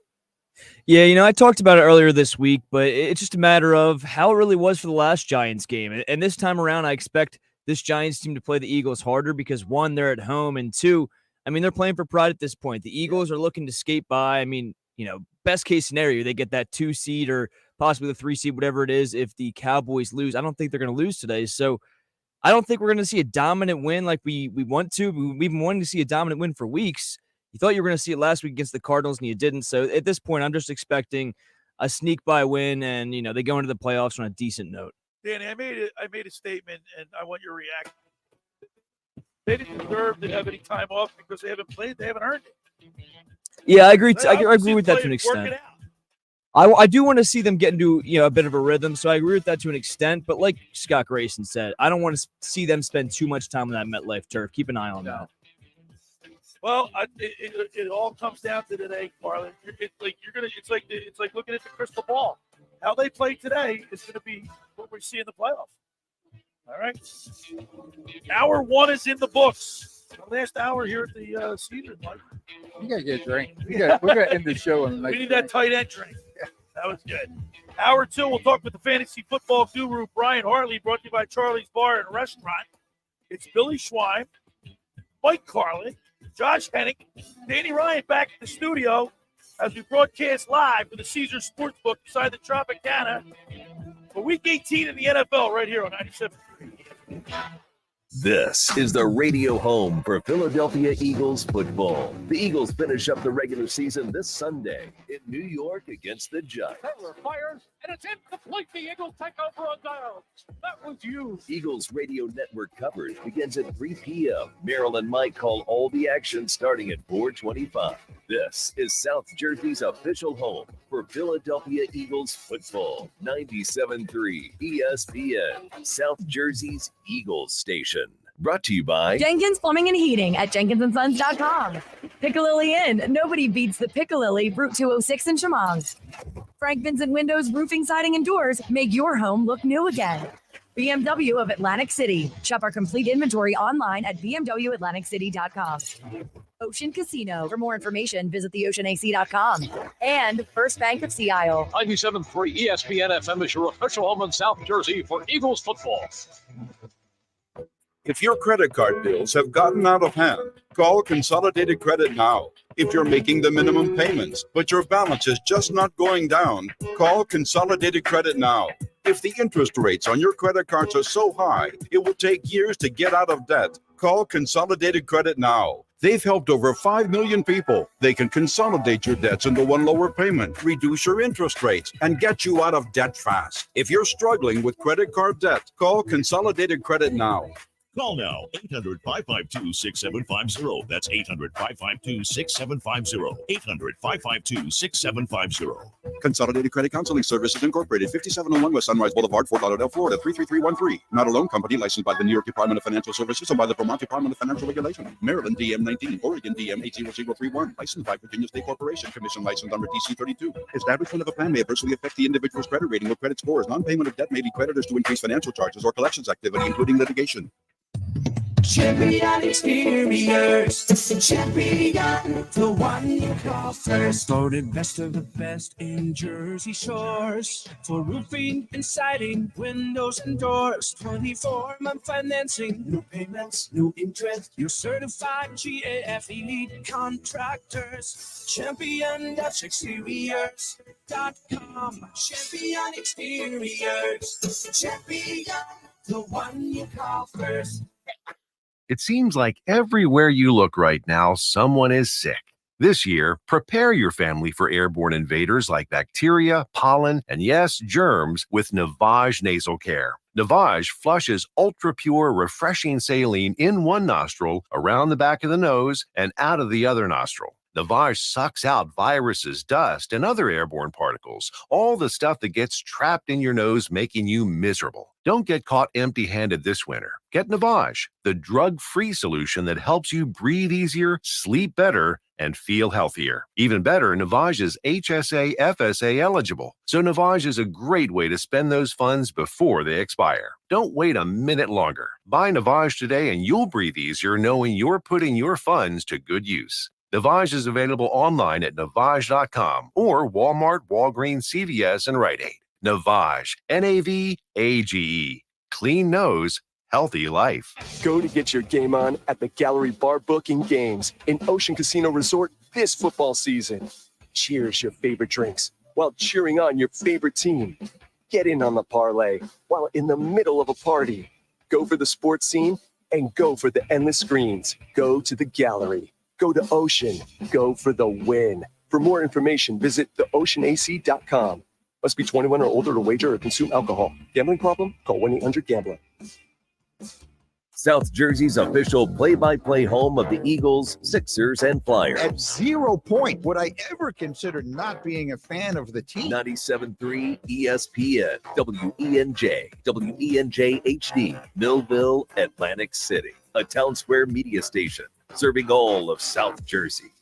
Yeah, I talked about it earlier this week, but it's just a matter of how it really was for the last Giants game. And this time around, I expect this Giants team to play the Eagles harder because, one, they're at home, and two, they're playing for pride at this point. The Eagles are looking to skate by. Best case scenario, they get that 2 seed or possibly the 3 seed, whatever it is. If the Cowboys lose, I don't think they're going to lose today. So I don't think we're going to see a dominant win like we want to. We've been wanting to see a dominant win for weeks. You thought you were going to see it last week against the Cardinals, and you didn't. So at this point, I'm just expecting a sneak by win, and they go into the playoffs on a decent note. Danny, I made a statement, and I want your reaction. They didn't deserve to have any time off because they haven't played. They haven't earned it. Yeah, I agree. I agree with that to an extent. I do want to see them get into a bit of a rhythm, so I agree with that to an extent. But like Scott Grayson said, I don't want to see them spend too much time on that MetLife turf. Keep an eye on that. Well, it all comes down to today, Carlin. It's like looking at the crystal ball. How they play today is going to be what we see in the playoffs. All right. Hour 1 is in the books. The last hour here at the Caesars, Mike. You got to get a drink. We're going to end the show. We need that tight end drink. That was good. Hour 2, we'll talk with the fantasy football guru, Brian Hartley, brought to you by Charlie's Bar and Restaurant. It's Billy Schweim, Mike Carlin, Josh Hennig, Danny Ryan back at the studio as we broadcast live for the Caesars Sportsbook beside the Tropicana for Week 18 in the NFL right here on 97.3. This is the radio home for Philadelphia Eagles football. The Eagles finish up the regular season this Sunday in New York against the Giants. Taylor fires, and it's incomplete. The Eagles take over on downs. That was you. Eagles radio network coverage begins at 3 p.m. Merrill and Mike call all the action starting at 4:25. This is South Jersey's official home for Philadelphia Eagles football. 97.3 ESPN, South Jersey's Eagles station. Brought to you by Jenkins Plumbing and Heating at jenkinsandSons.com. Piccalilli Inn. Nobody beats the Piccalilli, Route 206 in Chemung. Frank Vincent Windows, Roofing, Siding, and Doors make your home look new again. BMW of Atlantic City. Shop our complete inventory online at bmwatlanticcity.com. Ocean Casino. For more information, visit theoceanac.com. And First Bank of Sea Isle. 97.3 ESPN FM is your official home in South Jersey for Eagles football. If your credit card bills have gotten out of hand, call Consolidated Credit now. If you're making the minimum payments, but your balance is just not going down, call Consolidated Credit now. If the interest rates on your credit cards are so high, it will take years to get out of debt. Call Consolidated Credit now. They've helped over 5 million people. They can consolidate your debts into one lower payment, reduce your interest rates, and get you out of debt fast. If you're struggling with credit card debt, call Consolidated Credit now. Call now, 800-552-6750. That's 800-552-6750. 800-552-6750. Consolidated Credit Counseling Services Incorporated, 5701 West Sunrise Boulevard, Fort Lauderdale, Florida, 33313. Not a loan company licensed by the New York Department of Financial Services and by the Vermont Department of Financial Regulation. Maryland DM 19, Oregon DM 80031. Licensed by Virginia State Corporation. Commission license number DC 32. Establishment of a plan may adversely affect the individual's credit rating or credit scores. Non-payment of debt may lead creditors to increase financial charges or collections activity, including litigation. Champion Exteriors, Champion, the one you call first. Voted best of the best in Jersey Shores. For roofing and siding, windows and doors. 24-month financing, no payments, no interest. You're certified GAFE contractors. Champion-exteriors.com. Champion Exteriors, Champion, the one you call first. It seems like everywhere you look right now, someone is sick. This year, prepare your family for airborne invaders like bacteria, pollen, and yes, germs with Navage Nasal Care. Navage flushes ultra-pure, refreshing saline in one nostril, around the back of the nose, and out of the other nostril. Navage sucks out viruses, dust, and other airborne particles, all the stuff that gets trapped in your nose, making you miserable. Don't get caught empty-handed this winter. Get Navage, the drug-free solution that helps you breathe easier, sleep better, and feel healthier. Even better, Navage is HSA FSA eligible, so Navage is a great way to spend those funds before they expire. Don't wait a minute longer. Buy Navage today and you'll breathe easier knowing you're putting your funds to good use. Navage is available online at Navage.com or Walmart, Walgreens, CVS, and Rite Aid. Navage, N-A-V-A-G-E. Clean nose, healthy life. Go to get your game on at the Gallery Bar Booking Games in Ocean Casino Resort this football season. Cheers your favorite drinks while cheering on your favorite team. Get in on the parlay while in the middle of a party. Go for the sports scene and go for the endless screens. Go to the Gallery. Go to Ocean. Go for the win. For more information, visit theoceanac.com. Must be 21 or older to wager or consume alcohol. Gambling problem? Call 1-800-GAMBLER. South Jersey's official play-by-play home of the Eagles, Sixers, and Flyers. At 0 point would I ever consider not being a fan of the team. 97.3 ESPN, WENJ, WENJ HD, Millville, Atlantic City. A Town Square media station serving all of South Jersey.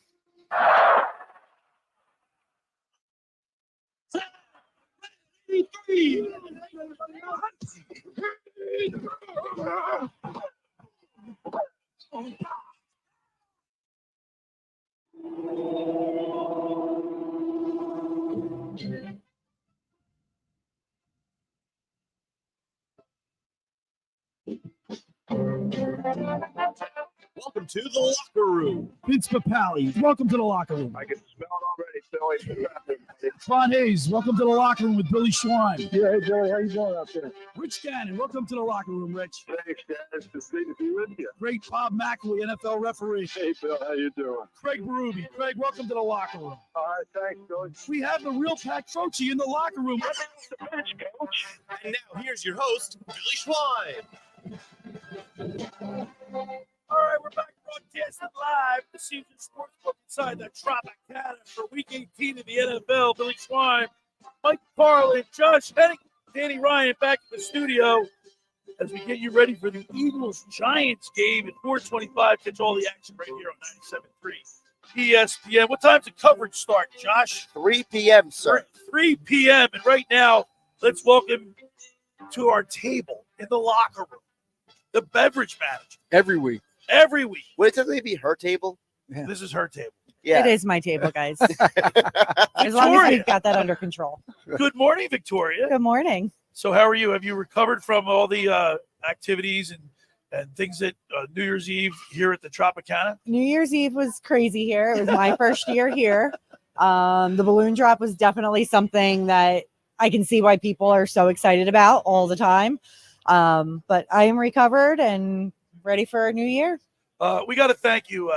Welcome to the locker room. Vince Papali, welcome to the locker room. I can smell it already, Billy. Ron Hayes, welcome to the locker room with Billy Schwein. Yeah, hey, Billy, how you doing out there? Rich Gannon, welcome to the locker room, Rich. Thanks, guys. It's great to be with you. Great Bob McElwee, NFL referee. Hey, Bill, how you doing? Craig Berube. Craig, welcome to the locker room. All right, thanks, Billy. We have the real Pat Croce in the locker room. And now here's your host, Billy Schwein. All right, we're back broadcasting live the season Sportsbook inside the Tropicana for Week 18 of the NFL. Billy Schwein, Mike Carlin, Josh Hennig, Danny Ryan back in the studio as we get you ready for the Eagles-Giants game at 4:25. Catch all the action right here on 97.3 ESPN. What time's the coverage start, Josh? 3 p.m., sir. 3 p.m. And right now, let's welcome to our table in the locker room the beverage manager. Every week. Every week. Would it typically be her table? Yeah. This is her table. Yeah. It is my table, guys. As long as we've got that under control. Good morning, Victoria. Good morning. So how are you? Have you recovered from all the activities and things that New Year's Eve here at the Tropicana? New Year's Eve was crazy here. It was my first year here. The balloon drop was definitely something that I can see why people are so excited about all the time. But I am recovered and ready for a new year. We got to thank you,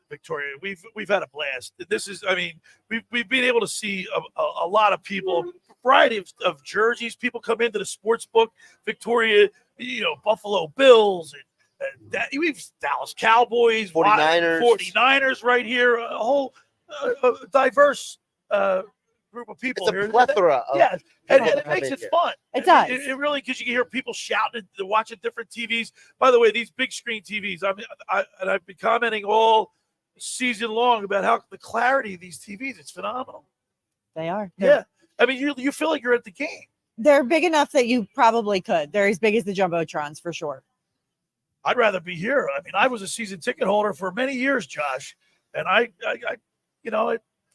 Victoria. We've had a blast. This is, I mean, we've been able to see a lot of people, variety of jerseys. People come into the sports book. Victoria, Buffalo Bills and we've Dallas Cowboys, 49ers right here. A whole diverse group of people. It's a plethora of yeah, and it makes it fun. It does. It really, because you can hear people shouting, watching different TVs. By the way, these big screen TVs. I've been commenting all season long about how the clarity of these TVs. It's phenomenal. They are. Yeah, I mean, you feel like you're at the game. They're big enough that you probably could. They're as big as the Jumbotrons for sure. I'd rather be here. I mean, I was a season ticket holder for many years, Josh, and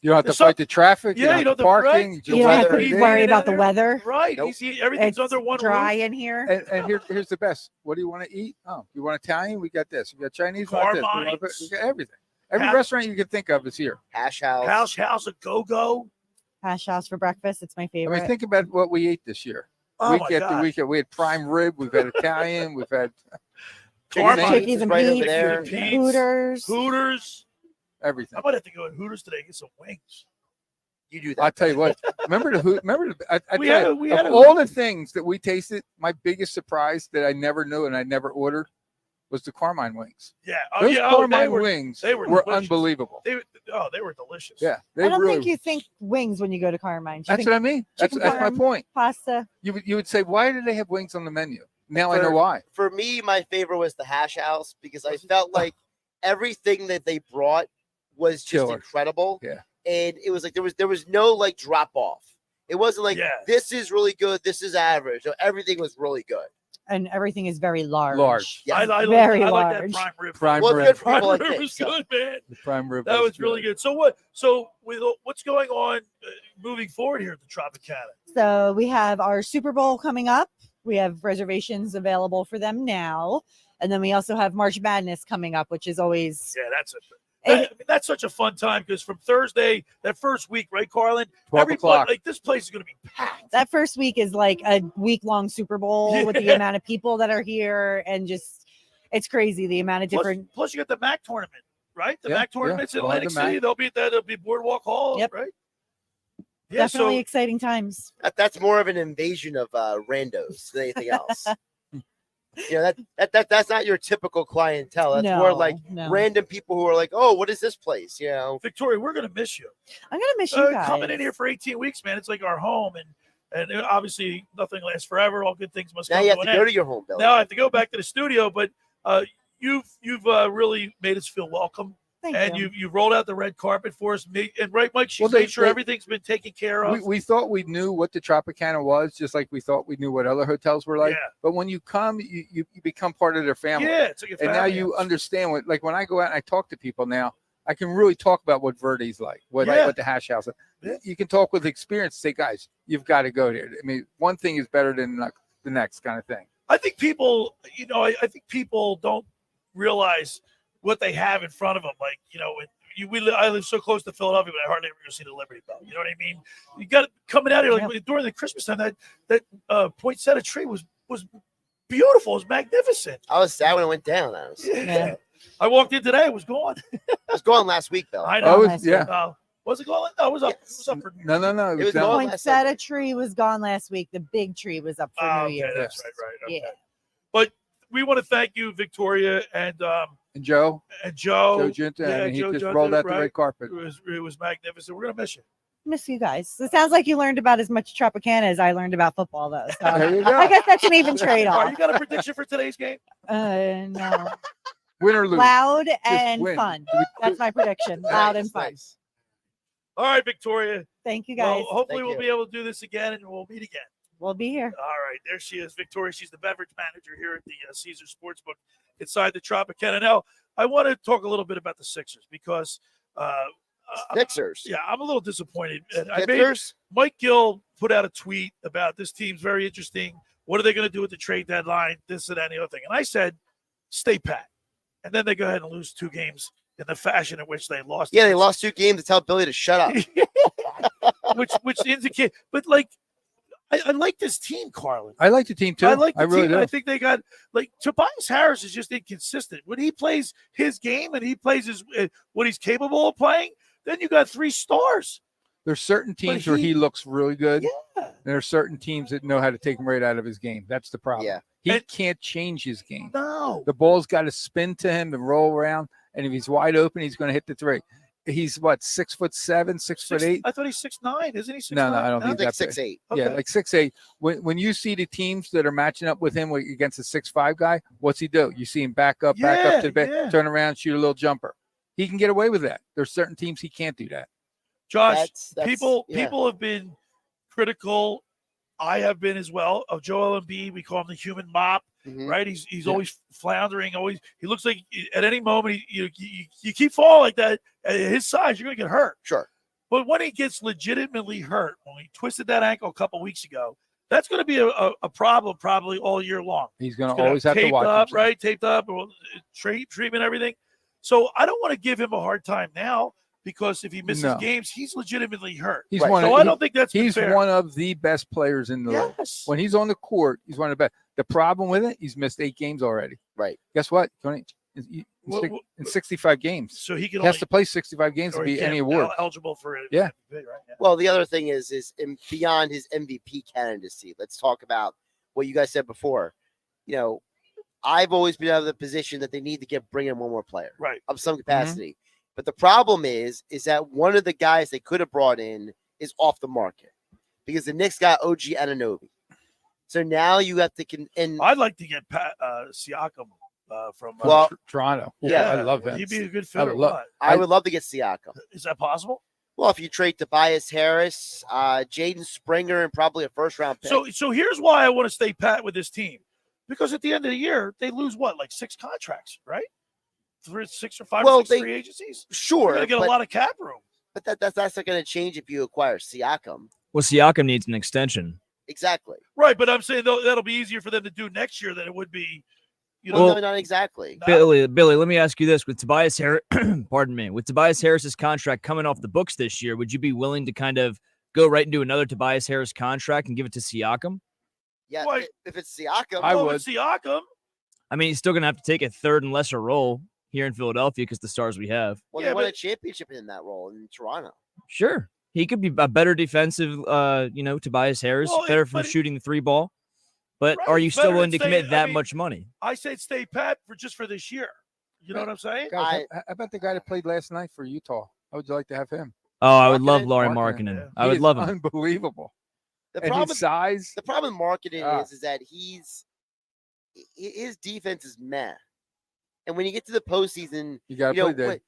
you don't have to fight the traffic. Yeah, you don't have to parking. Right? You don't have to worry about the weather. Right. Nope. Everything's It's under one dry roof. in here. And here's the best. What do you want to eat? Oh, you want Italian? We got this. You got Chinese? We got this. We got everything. Every restaurant you can think of is here. Hash House. A Go-Go. Hash House for breakfast. It's my favorite. I mean, think about what we ate this year. Oh week my after God. week. We had prime rib. We've had Italian. We've had Chickies and right over Pete's, there. Hooters. Hooters. Everything. I might have to go to Hooters today and get some wings. You do that. I'll tell you what. Remember We had all the things that we tasted. My biggest surprise that I never knew and I never ordered was the Carmine wings. Yeah. Those Carmine they were wings they were delicious. unbelievable. They were delicious. Yeah, I don't think you think wings when you go to Carmine. That's what I mean. That's my point. Pasta. You would say, why do they have wings on the menu? Now I know why. For me, my favorite was the hash house because I felt like everything that they brought was just Killer. incredible. Yeah. And it was like there was no like drop off. It wasn't like this is really good, this is average. So everything was really good. And everything is very large. Large. Yes. I very like large. that prime rib. Prime well, rib. good for Prime people like rib me, was so. good, man. The prime rib. That was really good. So with what's going on moving forward here at the Tropicana? So we have our Super Bowl coming up. We have reservations available for them now. And then we also have March Madness coming up, which is always That's such a fun time because from Thursday, that first week, right, Carlin? 12 Everybody, o'clock. like this place is going to be packed. that first week is like a week-long Super Bowl with the Yeah. amount of people that are here, and just it's crazy the amount of different. Plus, you got the MAC tournament, right? The Yeah, MAC tournament's in We'll have Atlantic the MAC. City. They'll be at that. They'll be Boardwalk Hall, Yep. right? Yeah. Definitely So exciting times. That's more of an invasion of randos than anything else. That's not your typical clientele. That's more like random people who are like, oh, what is this place? You know, Victoria, we're going to miss you. I'm gonna miss you guys. Coming in here for 18 weeks, man. It's like our home, and obviously nothing lasts forever. All good things must now come you have to to an go end. to your home, Billy. Now I have to go back to the studio, but you've really made us feel welcome. Thank you. You rolled out the red carpet for us. And right, Mike, she's Well, made sure everything's been taken care of. We thought we knew what the Tropicana was, just like we thought we knew what other hotels were like. Yeah. But when you come, you become part of their family. Yeah, it's like a and now family you house. understand what. Like when I go out and I talk to people now, I can really talk about what Verdi's like, what the hash house is. Yeah. You can talk with experience. Say, guys, you've got to go there. I mean, one thing is better than the next kind of thing. I think people, I think people don't realize what they have in front of them. Like, I live so close to Philadelphia, but I hardly ever go see the Liberty Bell. You know what I mean? You got it coming out here like during the Christmas time. That poinsettia tree was beautiful. It was magnificent. I was sad when it went down. Yeah. I walked in today. It was gone. It was gone last week, Bill. I know. Yeah. Was it gone? No, it was up. It was up for No. It was down. gone last night. Poinsettia tree was gone last week. The big tree was up for New okay, Year's. that's right. Okay. Yeah. But we want to thank you, Victoria, and Joe. Joe Ginta, Yeah, and he Joe just Ginta, rolled out the right. red carpet. It was magnificent. We're gonna miss you. Miss you guys. It sounds like you learned about as much Tropicana as I learned about football, though. So There you go. I guess that's an even All right, trade-off. you got a prediction for today's game? No. Win or lose. Loud Just and win. fun. That's my prediction. Loud and fun. Nice. All right, Victoria. Thank you, guys. Well, hopefully Thank we'll you. be able to do this again, and we'll meet again. We'll be here. All right, there she is, Victoria. She's the beverage manager here at the Caesar Sportsbook inside the Tropicana. Now, I want to talk a little bit about the Sixers because Sixers. yeah, I'm a little disappointed. And Sixers? Mike Gill put out a tweet about this team's very interesting. What are they going to do at the trade deadline? This and that, and the other thing. And I said, stay pat. And then they go ahead and lose 2 games in the fashion in which they lost. Yeah, they lost 2 games to tell Billy to shut up. which indicate, but like, I like this team, Carlin. I like the team too. I like the really team. do. I think they got like Tobias Harris is just inconsistent. When he plays his game and he plays his what he's capable of playing, then you got 3 stars. There's certain teams where he looks really good. Yeah. There are certain teams that know how to take him right out of his game. That's the problem. Yeah. He can't change his game. No. The ball's got to spin to him and roll around. And if he's wide open, he's going to hit the 3. He's what, 6'7", 6'8"? I thought he's 6'9", isn't he? 6'9"? No, I don't think like that's 6'8". Yeah, Okay. like 6'8". When you see the teams that are matching up with him against a 6'5" guy, what's he do? You see him back up to the back, turn around, shoot a little jumper. He can get away with that. There's certain teams he can't do that. Josh, That's- people yeah. have been critical. I have been as well of Joel Embiid. We call him the human mop, Mhm. right? He's always floundering. He looks like at any moment you keep falling like that at his size, you're gonna get hurt. Sure. But when he gets legitimately hurt, when he twisted that ankle a couple weeks ago, that's going to be a problem probably all year long. He's going He's to always have to taped watch up, himself. right? Taped up, treatment, everything. So I don't want to give him a hard time now because if he misses No. games, he's legitimately hurt. He's Right. one. So of, I don't think that's he's fair. one of the best players in the league. Yes. When he's on the court, he's one of the best. The problem with it, he's missed 8 games already. Right. Guess what? In in 65 games. So he can has only, to play 65 games to or he be can't any award. eligible for it. Yeah. MVP, right? Yeah. Well, the other thing is beyond his MVP candidacy. Let's talk about what you guys said before. You know, I've always been out of the position that they need to bring in one more player, right, of some capacity. But the problem is that one of the guys they could have brought in is off the market because the Knicks got OG Anunoby. So now you have to and I'd like to get Siakam from Toronto. Yeah, I love him. He'd be a good fit. I would love to get Siakam. Is that possible? Well, if you trade Tobias Harris, Jaden Springer, and probably a first-round pick. So here's why I want to stay pat with this team, because at the end of the year they lose like 6 contracts, right? 6 or 5 or 6 free agencies. Sure, they're gonna get a lot of cap room. But that's not going to change if you acquire Siakam. Well, Siakam needs an extension. Exactly. Right, but I'm saying that'll be easier for them to do next year than it would be. You know, well, no, not exactly. Billy, let me ask you this: with Tobias Harris, pardon me, with Tobias Harris's contract coming off the books this year, would you be willing to kind of go right into another Tobias Harris contract and give it to Siakam? Yeah, if it's Siakam, I would. Siakam. I mean, he's still going to have to take a third and lesser role here in Philadelphia because the stars we have. Well, they won a championship in that role in Toronto. Sure, he could be a better defensive, Tobias Harris, better from shooting the 3 ball. But right, are you still willing to stay, commit that much money? I said stay pat for this year. You know what I'm saying? Guys, how about the guy that played last night for Utah? How would you like to have him? Oh, I would love Lauri Markkanen. Yeah. I would love him. Unbelievable. The and problem, his size. The problem with Markkanen is that his defense is meh. And when you get to the postseason, you got to play there.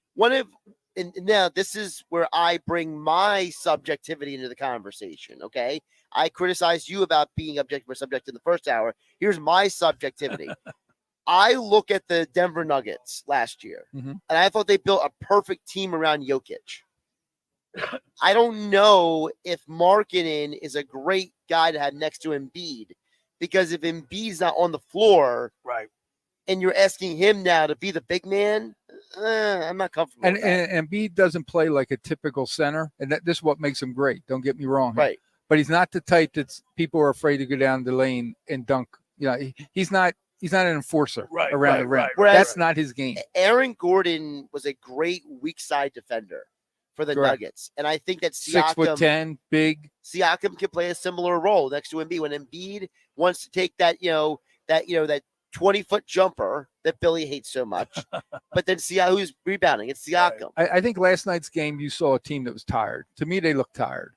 And now this is where I bring my subjectivity into the conversation. Okay, I criticized you about being objective or subjective in the first hour. Here's my subjectivity. I look at the Denver Nuggets last year, and I thought they built a perfect team around Jokic. I don't know if Markkanen is a great guy to have next to Embiid, because if Embiid's not on the floor, right, and you're asking him now to be the big man, I'm not comfortable. And Embiid doesn't play like a typical center, and this is what makes him great. Don't get me wrong, right? But he's not the type that people are afraid to go down the lane and dunk. You know, he's not an enforcer around the rim. That's not his game. Aaron Gordon was a great weak side defender for the Nuggets, and I think that Siakam, 6'10", big. Siakam can play a similar role next to Embiid when Embiid wants to take that 20-foot jumper that Billy hates so much, but then see who's rebounding. It's Siakam. I think last night's game, you saw a team that was tired. To me, they looked tired.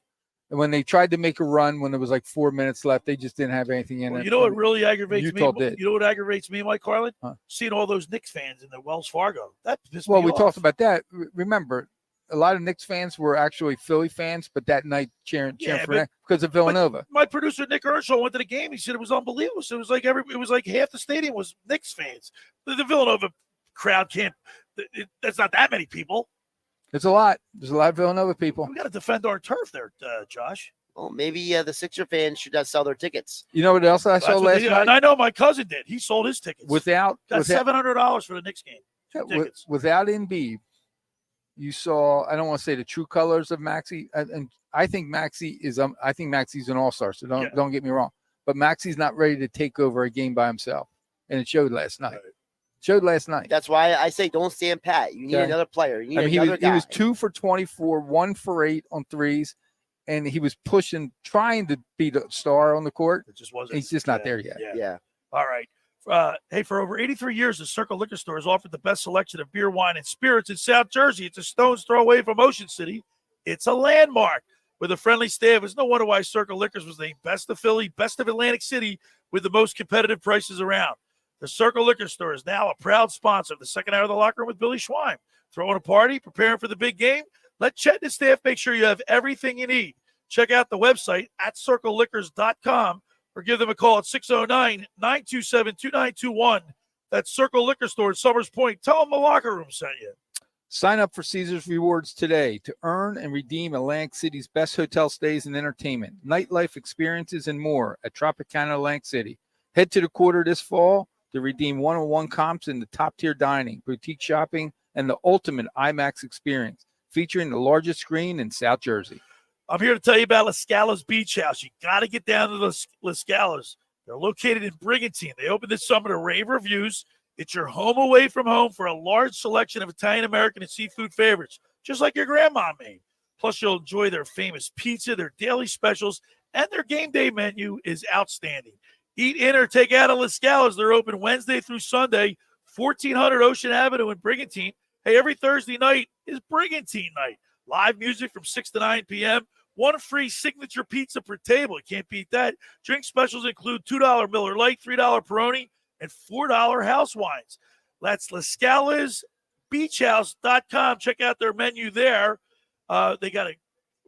And when they tried to make a run when there was like 4 minutes left, they just didn't have anything in it. You know what really aggravates Utah me? did. You know what aggravates me, Mike Carlin? Seeing all those Knicks fans in the Wells Fargo. That pissed me we off. talked about that. Remember, a lot of Knicks fans were actually Philly fans, but that night cheering for that because of Villanova. My producer Nick Earnshaw went to the game. He said it was unbelievable. So it was like half the stadium was Knicks fans. The Villanova crowd that's not that many people. There's a lot. There's a lot of Villanova people. We got to defend our turf there, Josh. Well, maybe the Sixer fans should sell their tickets. You know what else I saw last night? And I know my cousin did. He sold his tickets. Got $700 for the Knicks game. Without Embiid, you saw, I don't want to say the true colors of Maxey, and I think Maxey is I think Maxey's an all-star, so don't get me wrong. But Maxey's not ready to take over a game by himself. And it showed last night. That's why I say don't stand pat. You need another player. You need another guy. He was 2 for 24, 1 for 8 on threes, and he was pushing, trying to be the star on the court. It just wasn't. He's just not there yet. Yeah. All right. Hey, for over 83 years, the Circle Liquor Store has offered the best selection of beer, wine, and spirits in South Jersey. It's a stone's throw away from Ocean City. It's a landmark with a friendly staff. It's no wonder why Circle Liquors was named Best of Philly, Best of Atlantic City, with the most competitive prices around. The Circle Liquor Store is now a proud sponsor of the second hour of the locker room with Billy Schwein. Throwing a party, preparing for the big game? Let Chet and his staff make sure you have everything you need. Check out the website at circleliquors.com or give them a call at 609-927-2921. That's Circle Liquor Store at Summers Point. Tell them the locker room sent you. Sign up for Caesars Rewards today to earn and redeem Atlantic City's best hotel stays and entertainment, nightlife experiences, and more at Tropicana Atlantic City. Head to the quarter this fall to redeem one-on-one comps in the top-tier dining, boutique shopping, and the ultimate IMAX experience, featuring the largest screen in South Jersey. I'm here to tell you about Las Scalas Beach House. You got to get down to Las Scalas. They're located in Brigantine. They opened this summer to rave reviews. It's your home away from home for a large selection of Italian, American, and seafood favorites, just like your grandma made. Plus, you'll enjoy their famous pizza, their daily specials, and their game day menu is outstanding. Eat in or take out at La Scala's. They're open Wednesday through Sunday, 1400 Ocean Avenue in Brigantine. Hey, every Thursday night is Brigantine night. Live music from 6 to 9 p.m. One free signature pizza per table. You can't beat that. Drink specials include $2 Miller Lite, $3 Peroni, and $4 house wines. That's La Scala's beachhouse.com. Check out their menu there. They got a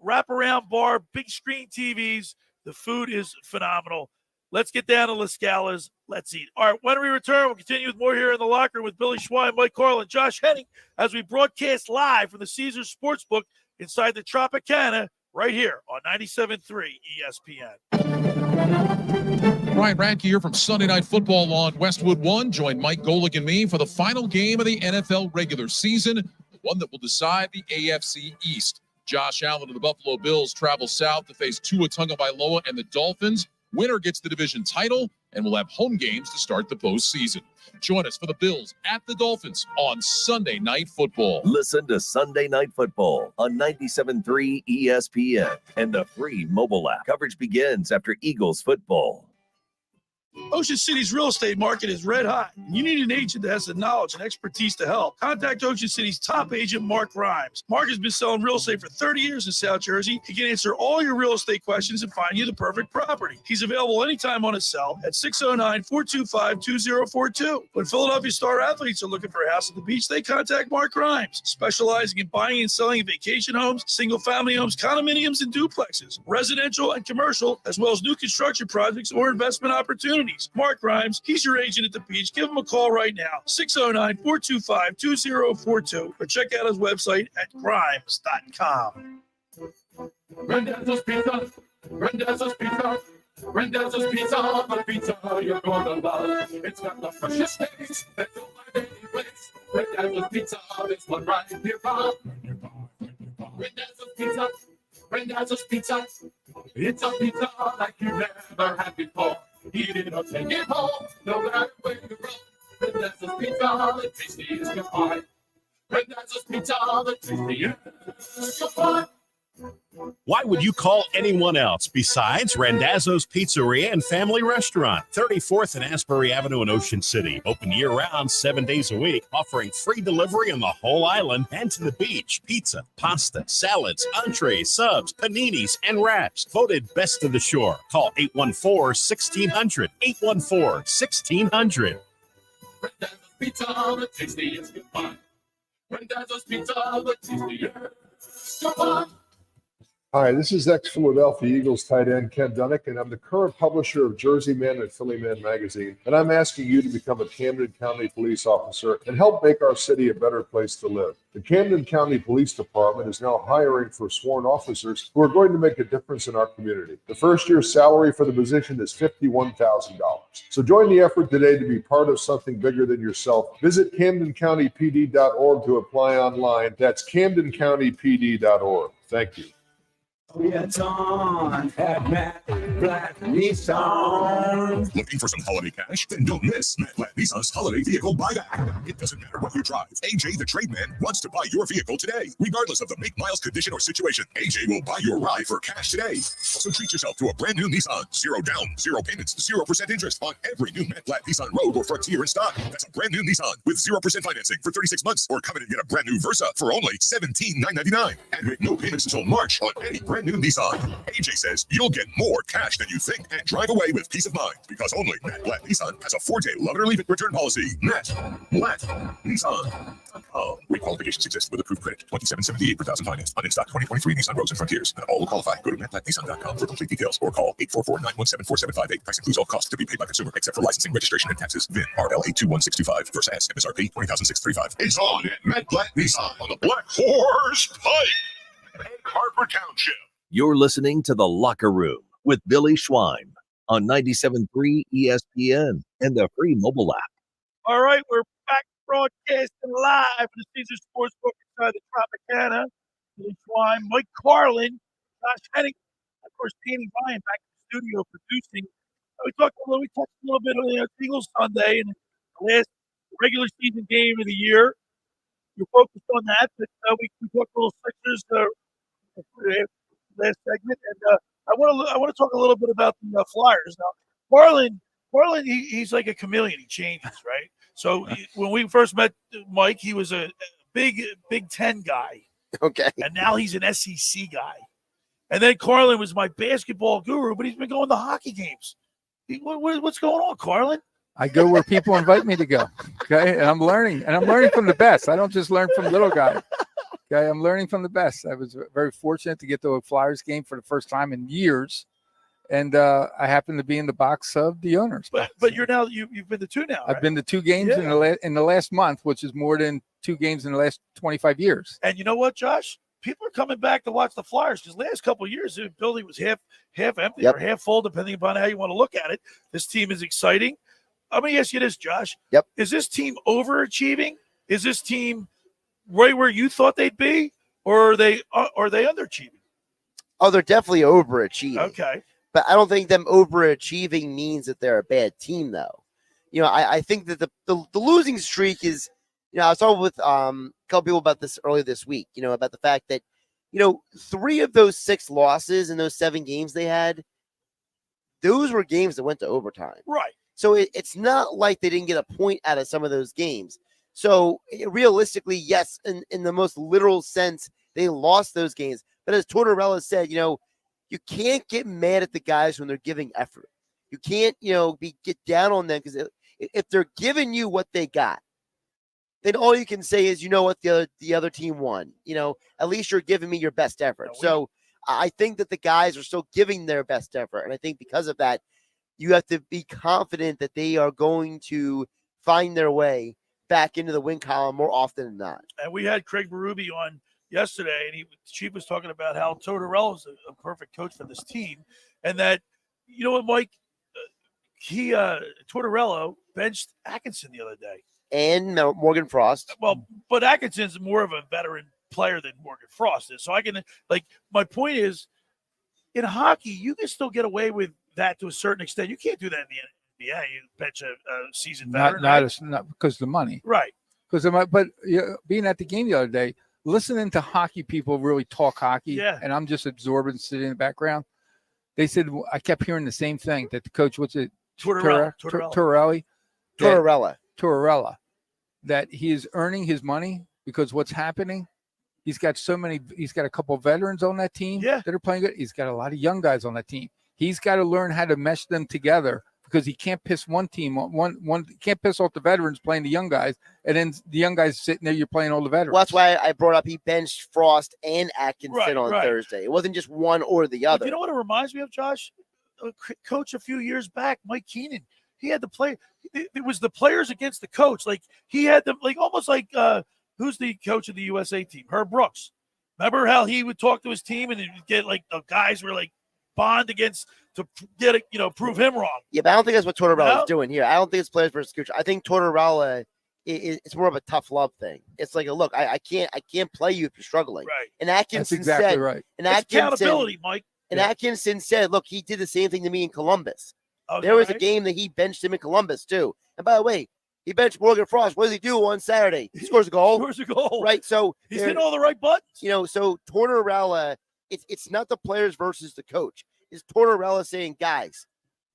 wraparound bar, big screen TVs. The food is phenomenal. Let's get down to La Scala's. Let's eat. All right, when we return, we'll continue with more here in the locker room with Billy Schwein, Mike Carlin, Josh Hennig as we broadcast live from the Caesars Sportsbook inside the Tropicana right here on 97.3 ESPN. Ryan Radke here from Sunday Night Football on Westwood One. Join Mike Golick and me for the final game of the NFL regular season, the one that will decide the AFC East. Josh Allen of the Buffalo Bills travel south to face Tua Tagovailoa and the Dolphins. Winner gets the division title, and we'll have home games to start the postseason. Join us for the Bills at the Dolphins on Sunday Night Football. Listen to Sunday Night Football on 97.3 ESPN and the free mobile app. Coverage begins after Eagles football. Ocean City's real estate market is red hot. You need an agent that has the knowledge and expertise to help. Contact Ocean City's top agent, Mark Rhymes. Mark has been selling real estate for 30 years in South Jersey. He can answer all your real estate questions and find you the perfect property. He's available anytime on his cell at 609-425-2042. When Philadelphia star athletes are looking for a house at the beach, they contact Mark Rhymes, specializing in buying and selling vacation homes, single-family homes, condominiums, and duplexes, residential and commercial, as well as new construction projects or investment opportunities. Mark Rhymes, he's your agent at the beach. Give him a call right now, 609-425-2042, or check out his website at grimes.com. Randazzo's Pizza, Randazzo's Pizza, Randazzo's Pizza, the pizza you're gonna love. It's got the freshest taste that you'll find any place. Randazzo's Pizza is one right here from Randazzo's Pizza, Randazzo's Pizza. It's a pizza like you've never had before. Eat it or take it home, no matter where you go. Randazzo's Pizza, the tastiest you'll find. Randazzo's Pizza, the tastiest you'll find. Why would you call anyone else besides Randazzo's Pizzeria and Family Restaurant, 34th and Asbury Avenue in Ocean City. Open year-round, 7 days a week, offering free delivery on the whole island and to the beach. Pizza, pasta, salads, entrees, subs, paninis, and wraps. Voted best of the shore. Call 814-1600. 814-1600. Randazzo's Pizza, the tastiest you'll find. Randazzo's Pizza, the tastiest you'll find. Hi, this is ex-Philadelphia Eagles tight end Ken Dunnick, and I'm the current publisher of Jersey Man and Philly Man magazine, and I'm asking you to become a Camden County police officer and help make our city a better place to live. The Camden County Police Department is now hiring for sworn officers who are going to make a difference in our community. The first year's salary for the position is $51,000. So join the effort today to be part of something bigger than yourself. Visit CamdenCountyPD.org to apply online. That's CamdenCountyPD.org. Thank you. It's on at Matt Black Nissan. Looking for some holiday cash? Then don't miss Matt Black Nissan's holiday vehicle buyback. It doesn't matter what you drive. AJ the Trademan wants to buy your vehicle today. Regardless of the make, miles, condition, or situation, AJ will buy your ride for cash today. So treat yourself to a brand new Nissan. 0 down, 0 payments, 0% interest on every new Matt Black Nissan Rogue or Frontier in stock. That's a brand new Nissan with 0% financing for 36 months, or come in and get a brand new Versa for only $17,999 and make no payments until March on any brand new Nissan. AJ says you'll get more cash than you think and drive away with peace of mind, because only Matt Black Nissan has a 4-day love it or leave it return policy. Matt Black Nissan.com. Requalifications exist with approved credit. $27.78 per thousand financed on in-stock 2023 Nissan Rogues and Frontiers. And all will qualify. Go to mattblacknissan.com for complete details or call 844-917-4758. Price includes all costs to be paid by consumer except for licensing, registration, and taxes. VIN RL821625. Versa S. MSRP $20,635. It's on at Matt Black Nissan on the Black Horse Pike. Egg Harbor Township. You're listening to The Locker Room with Billy Schwein on 97.3 ESPN and the free mobile app. All right, we're back broadcasting live from the Caesars Sportsbook inside the Tropicana. Billy Schwein, Mike Carlin, Josh Hennig, of course, Danny Ryan back in the studio producing. We touched a little bit on the Eagles Sunday and the regular season game of the year. You're focused on that, but we talked a little Sixers last segment, and I want to talk a little bit about the Flyers now. Carlin, he's like a chameleon. He changes, right? So when we first met Mike, he was a Big Ten guy. Okay. And now he's an SEC guy. And then Carlin was my basketball guru, but he's been going to hockey games. What's going on, Carlin? I go where people invite me to go. Okay. And I'm learning from the best. I don't just learn from little guys. Okay. I'm learning from the best. I was very fortunate to get to a Flyers game for the first time in years. And I happen to be in the box of the owners. But you've been to two now. Right? I've been to 2 games in the last month, which is more than 2 games in the last 25 years. And you know what, Josh? People are coming back to watch the Flyers because last couple of years the building was half empty or half full, depending upon how you want to look at it. This team is exciting. I'm going to ask you this, Josh. Yep. Is this team overachieving? Is this team right where you thought they'd be, or are they underachieving? Oh, they're definitely overachieving. Okay. But I don't think them overachieving means that they're a bad team, though. I think that the losing streak is, I was talking with a couple people about this earlier this week, about the fact that, 3 of those 6 losses in those 7 games they had, those were games that went to overtime. Right. So it's not like they didn't get a point out of some of those games. So realistically, yes, in the most literal sense, they lost those games. But as Tortorella said, you can't get mad at the guys when they're giving effort. You can't, get down on them because if they're giving you what they got, then all you can say is, what the other team won. At least you're giving me your best effort. So I think that the guys are still giving their best effort, and I think because of that, you have to be confident that they are going to find their way back into the win column more often than not. And we had Craig Berube on yesterday, and Chief was talking about how Tortorella is a perfect coach for this team, and that, Mike, Tortorella benched Atkinson the other day. And Morgan Frost. Well, but Atkinson's more of a veteran player than Morgan Frost is. So I can, my point is, in hockey, you can still get away with that to a certain extent. You can't do that in the NBA. You bench a seasoned veteran. Not because of the money. Right. But being at the game the other day, listening to hockey people really talk hockey, and I'm just absorbing, sitting in the background. They said, I kept hearing the same thing, that the coach, what's it? Tortorella, that he is earning his money because what's happening, he's got a couple of veterans on that team that are playing good. He's got a lot of young guys on that team. He's got to learn how to mesh them together because he can't piss one team can't piss off the veterans playing the young guys, and then the young guys sitting there, you're playing all the veterans. Well, that's why I brought up he benched Frost and Atkinson on Thursday. It wasn't just one or the other. You know what it reminds me of, Josh? A coach a few years back, Mike Keenan. He had to play. It was the players against the coach. Like he had them, almost like who's the coach of the USA team? Herb Brooks. Remember how he would talk to his team and get the guys were bond against to get it, prove him wrong. Yeah, but I don't think that's what Tortorella is doing here. I don't think it's players versus coach. I think Tortorella it's more of a tough love thing. It's like, look, I can't play you if you're struggling. Right. And Atkinson That's exactly said, right. And it's Atkinson, accountability, Mike. And Atkinson said, look, he did the same thing to me in Columbus. Oh, there was a game that he benched him in Columbus too. And by the way, he benched Morgan Frost. What does he do on Saturday? He scores a goal. Right. So he's hitting all the right buttons. So Tortorella, it's not the players versus the coach. It's Tortorella saying, guys,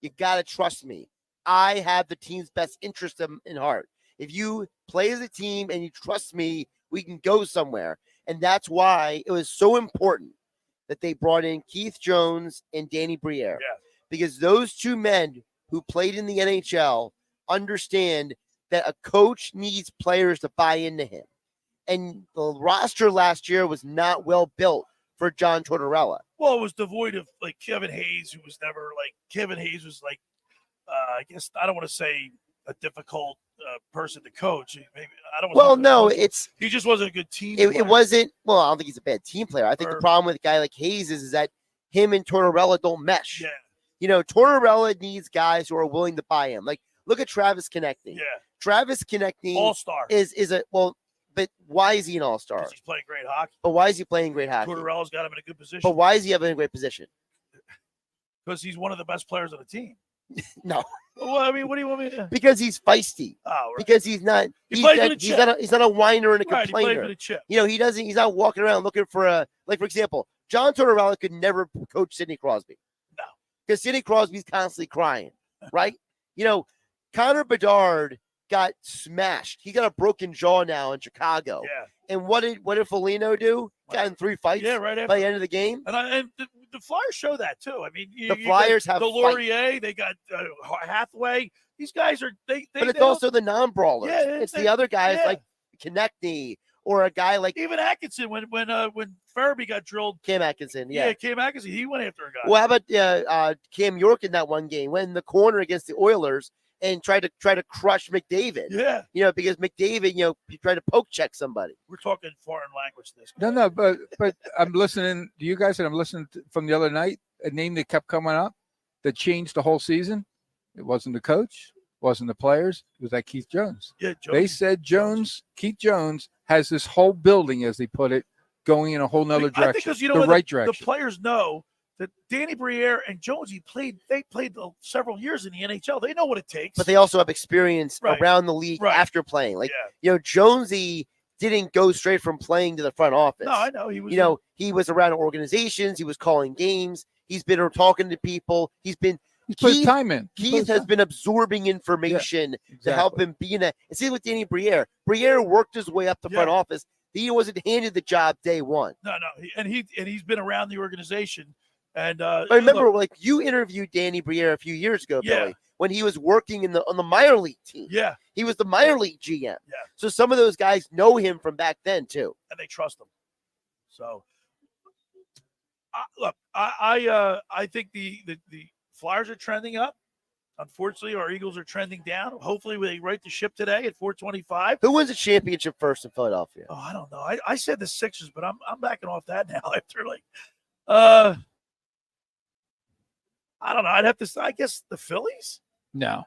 you got to trust me. I have the team's best interest in heart. If you play as a team and you trust me, we can go somewhere. And that's why it was so important that they brought in Keith Jones and Danny Briere. Yeah. Because those two men who played in the NHL understand that a coach needs players to buy into him. And the roster last year was not well built for John Tortorella. Well, it was devoid of Kevin Hayes, who was never Kevin Hayes was I guess I don't want to say a difficult person to coach. Maybe I don't. Well, no, he just wasn't a good team. It wasn't. Well, I don't think he's a bad team player. I think the problem with a guy like Hayes is that him and Tortorella don't mesh. Yeah. Tortorella needs guys who are willing to buy him. Look at Travis Konechny. Yeah. Travis Konechny all-star is a but why is he an all-star? Because he's playing great hockey. But why is he playing great hockey? Tortorella's got him in a good position. But why is he having a great position? Because he's one of the best players on the team. No. Well, I mean, what do you want me to? Because he's feisty. Oh, right. Because he's not. He's not a whiner and a Right, he played complainer. for the chip. You know, he doesn't. He's not walking around looking for a for example, John Tortorella could never coach Sidney Crosby. No, because Sidney Crosby's constantly crying, right? You know, Connor Bedard got smashed. He got a broken jaw now in Chicago. Yeah. And what did Foligno do? Got in 3 fights. Yeah, right after. By the end of the game. And the Flyers show that too. I mean, The Flyers have Delorier, they got Hathaway. These guys are they. But it's also the non-brawlers. Yeah, it's the other guys like Konechny or a guy like even Atkinson when Farabee got drilled. Cam Atkinson, yeah. Cam Atkinson, he went after a guy. Well, how about Cam York in that one game, went in the corner against the Oilers and tried to crush McDavid. Yeah. You know, because McDavid, you know, he tried to poke check somebody. We're talking foreign language this. No, but I'm listening to you guys, and I'm listening from the other night. A name that kept coming up that changed the whole season. It wasn't the coach, wasn't the players. It was that Keith Jones. Yeah, they said Keith Jones has this whole building, as they put it, going in a whole nother direction. I think because you know the what, right the direction. players know that Danny Briere and Jonesy they played several years in the NHL. They know what it takes. But they also have experience Right. around the league after playing. Like, you know, Jonesy didn't go straight from playing to the front office. No, I know. He was, you know, he was around organizations. He was calling games. He's been talking to people. He's put his time in. Keith has been absorbing information to help him be in a. And see with Danny Briere. Briere worked his way up the front office. He wasn't handed the job day one. No, he's been around the organization. And I remember, like you interviewed Danny Briere a few years ago, Billy, when he was working on the minor league team. Yeah, he was the minor league GM. Yeah, so some of those guys know him from back then too, and they trust him. So, look, I think the Flyers are trending up. Unfortunately, our Eagles are trending down. Hopefully, they right the ship today at 425. Who wins the championship first in Philadelphia? Oh, I don't know. I said the Sixers, but I'm backing off that now after I don't know. I'd have to say, I guess the Phillies. No.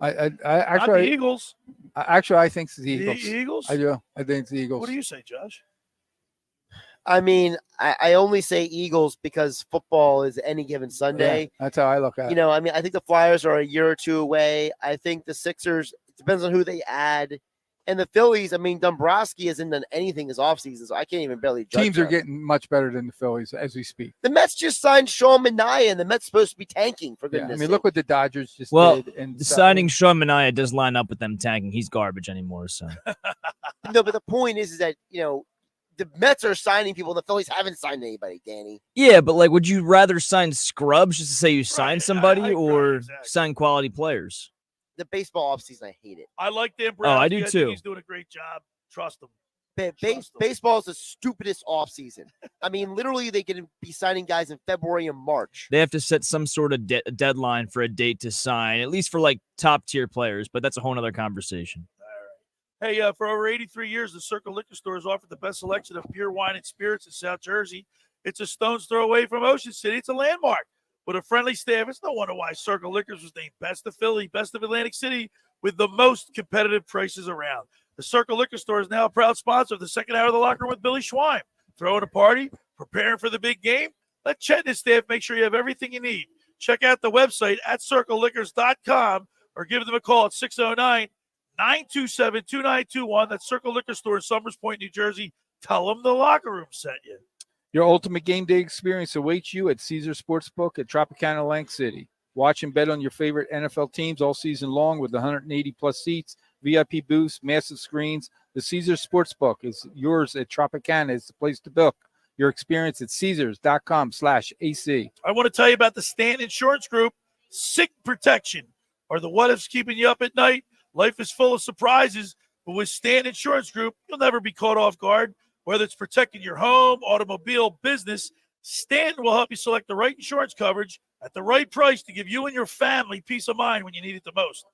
I actually not the Eagles. Actually, I think it's the The Eagles. Eagles? I do. I think it's the Eagles. What do you say, Josh? I mean, I only say Eagles because football is any given Sunday. Yeah, that's how I look at it. You know, I mean, I think the Flyers are a year or two away. I think the Sixers, it depends on who they add. And the Phillies, I mean, Dombrowski hasn't done anything this offseason, so I can't even barely judge Teams are them. getting much better than the Phillies as we speak. The Mets just signed Sean Manaea, and the Mets supposed to be tanking, for Yeah, goodness I mean, sake. look what the Dodgers just Well, did. And signing Sean Manaea does line up with them tanking. He's garbage anymore. So No, but the point is that, you know, the Mets are signing people, and the Phillies haven't signed anybody, Danny. yeah, but like, would you rather sign scrubs just to say you signed somebody, or sign quality players? The baseball offseason, I hate it. I like Dan Oh, Browski. I do think too. He's doing a great job. Trust him. Baseball is the stupidest offseason. I mean, literally, they could be signing guys in February and March. They have to set some sort of deadline for a date to sign, at least for like top tier players. But that's a whole other conversation. Hey, for over 83 years, the Circle Liquor Store has offered the best selection of beer, wine, and spirits in South Jersey. It's a stone's throw away from Ocean City. It's a landmark with a friendly staff. It's no wonder why Circle Liquors was named Best of Philly, Best of Atlantic City, with the most competitive prices around. The Circle Liquor Store is now a proud sponsor of the second hour of the Locker Room with Billy Schwein. Throwing a party, preparing for the big game? Let Chet and his staff make sure you have everything you need. Check out the website at circleliquors.com or give them a call at 609-927-2921. That's Circle Liquor Store in Summers Point, New Jersey. Tell them the Locker Room sent you. Your ultimate game day experience awaits you at Caesars Sportsbook at Tropicana Atlantic City. Watch and bet on your favorite NFL teams all season long with 180-plus seats, VIP booths, massive screens. The Caesars Sportsbook is yours at Tropicana. It's the place to book your experience at Caesars.com/AC. I want to tell you about the Stanton Insurance Group. Sick protection. Are the what-ifs keeping you up at night? Life is full of surprises, but with Stanton Insurance Group, you'll never be caught off guard. Whether it's protecting your home, automobile, business, Stanton will help you select the right insurance coverage at the right price to give you and your family peace of mind when you need it the most.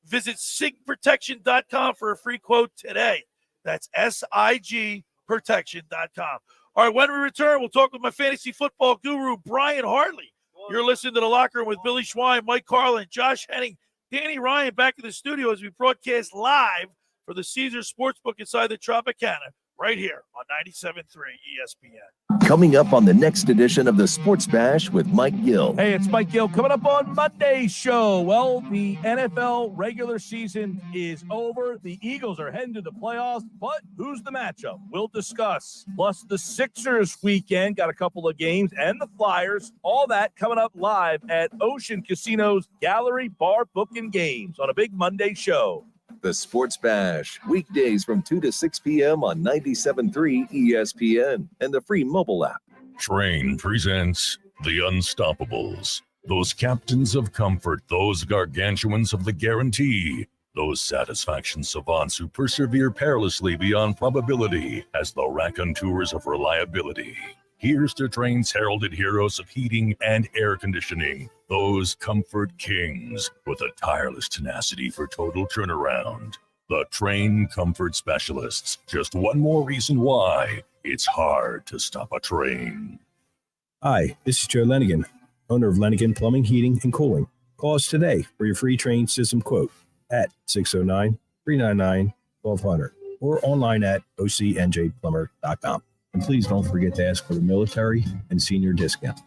Visit sigprotection.com for a free quote today. That's SIGprotection.com. All right, when we return, we'll talk with my fantasy football guru, Brian Hartley. You're listening to The Locker Room with Billy Schwein, Mike Carlin, Josh Hennig, Danny Ryan back in the studio as we broadcast live for the Caesars Sportsbook inside the Tropicana. right here on 97.3 ESPN. Coming up on the next edition of the Sports Bash with Mike Gill. Hey, it's Mike Gill coming up on Monday's show. Well, the NFL regular season is over. The Eagles are heading to the playoffs, but who's the matchup? We'll discuss. Plus, the Sixers weekend got a couple of games, and the Flyers. All that coming up live at Ocean Casino's Gallery Bar Book and Games on a big Monday show. The Sports Bash, weekdays from 2 to 6 p.m. on 97.3 ESPN and the free mobile app. Train presents The Unstoppables. Those captains of comfort, those gargantuans of the guarantee, those satisfaction savants who persevere perilously beyond probability as the raconteurs of reliability. Here's to Train's heralded heroes of heating and air conditioning, those comfort kings with a tireless tenacity for total turnaround. The Train Comfort Specialists. Just one more reason why it's hard to stop a train. Hi, this is Joe Lenigan, owner of Lenigan Plumbing, Heating, and Cooling. Call us today for your free Train system quote at 609-399-1200 or online at ocnjplumber.com. And please don't forget to ask for the military and senior discount.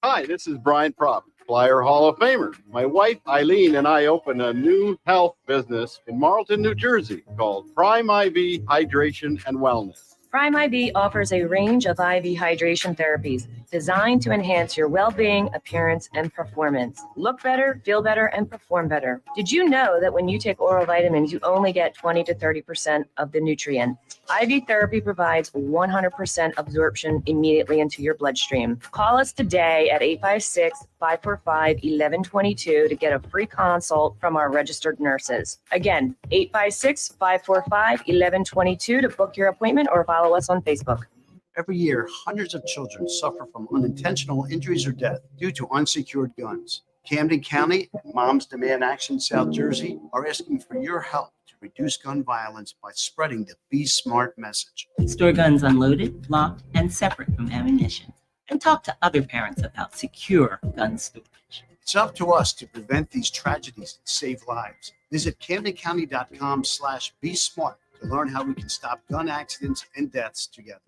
Hi, this is Brian Propp, Flyer Hall of Famer. My wife, Eileen, and I opened a new health business in Marlton, New Jersey called Prime IV Hydration and Wellness. Prime IV offers a range of IV hydration therapies designed to enhance your well-being, appearance, and performance. Look better, feel better, and perform better. Did you know that when you take oral vitamins, you only get 20 to 30% of the nutrient? IV therapy provides 100% absorption immediately into your bloodstream. Call us today at 856-545-1122 to get a free consult from our registered nurses. Again, 856-545-1122 to book your appointment or follow us on Facebook. Every year, hundreds of children suffer from unintentional injuries or death due to unsecured guns. Camden County and Moms Demand Action South Jersey are asking for your help to reduce gun violence by spreading the Be Smart message. Store guns unloaded, locked, and separate from ammunition. And talk to other parents about secure gun storage. It's up to us to prevent these tragedies and save lives. Visit CamdenCounty.com/Be Smart to learn how we can stop gun accidents and deaths together.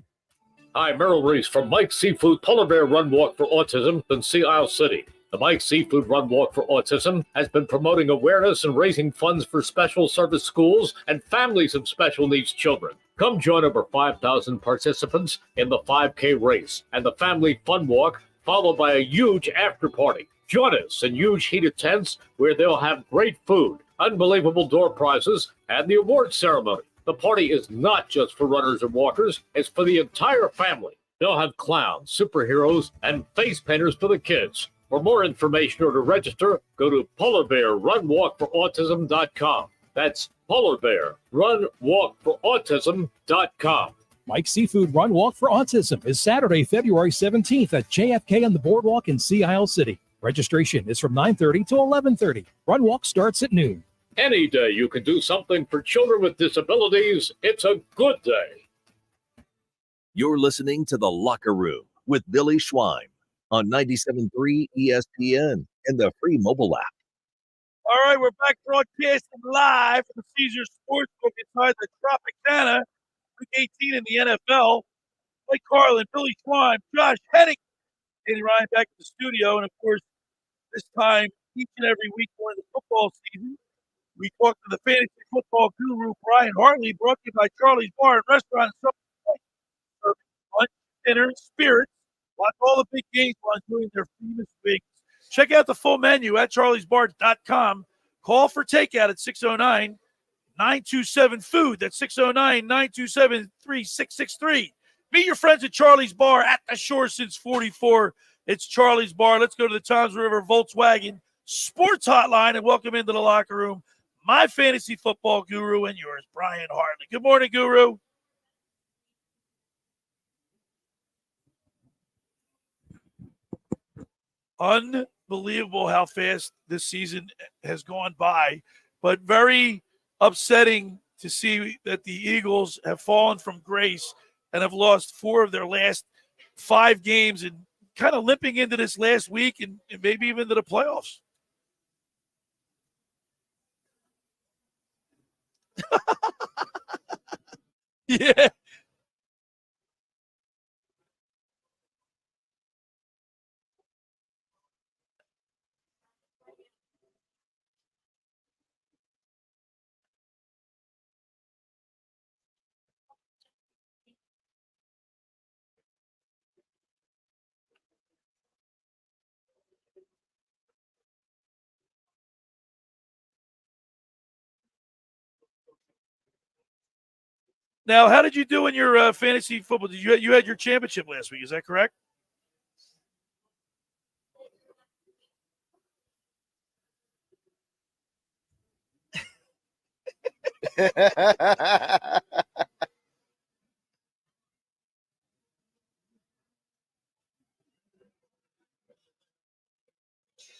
Hi, Merrill Reese from Mike's Seafood Polar Bear Run Walk for Autism in Sea Isle City. The Mike's Seafood Run Walk for Autism has been promoting awareness and raising funds for special service schools and families of special needs children. Come join over 5,000 participants in the 5K race and the Family Fun Walk, followed by a huge after party. Join us in huge heated tents where they'll have great food, unbelievable door prizes, and the award ceremony. The party is not just for runners and walkers, it's for the entire family. They'll have clowns, superheroes, and face painters for the kids. For more information or to register, go to polarbearrunwalkforautism.com. That's polarbearrunwalkforautism.com. Mike's Seafood Run Walk for Autism is Saturday, February 17th at JFK on the Boardwalk in Sea Isle City. Registration is from 9:30 to 11:30. Run Walk starts at noon. Any day you can do something for children with disabilities, it's a good day. You're listening to The Locker Room with Billy Schwein on 97.3 ESPN and the free mobile app. All right, we're back broadcasting live from the Caesars Sportsbook inside the Tropicana, Week 18 in the NFL. Mike Carlin, Billy Schwein, Josh Hennig, Danny Ryan back in the studio. And, of course, this time, each and every week during the football season, we talk to the fantasy football guru, Brian Hartley, brought to you by Charlie's Bar and Restaurant. Serving lunch, dinner, spirits. Watch all the big games while enjoying their famous wings. Check out the full menu at charliesbar.com. Call for takeout at 609-927-FOOD. That's 609-927-3663. Meet your friends at Charlie's Bar at the shore since 44. It's Charlie's Bar. Let's go to the Toms River Volkswagen Sports Hotline and welcome into the locker room my fantasy football guru and yours, Brian Hartley. Good morning, Guru. Unbelievable how fast this season has gone by, but very upsetting to see that the Eagles have fallen from grace and have lost 4 of their last 5 games in kind of limping into this last week and maybe even into the playoffs. Yeah. Now, how did you do in your fantasy football? You had your championship last week? Is that correct?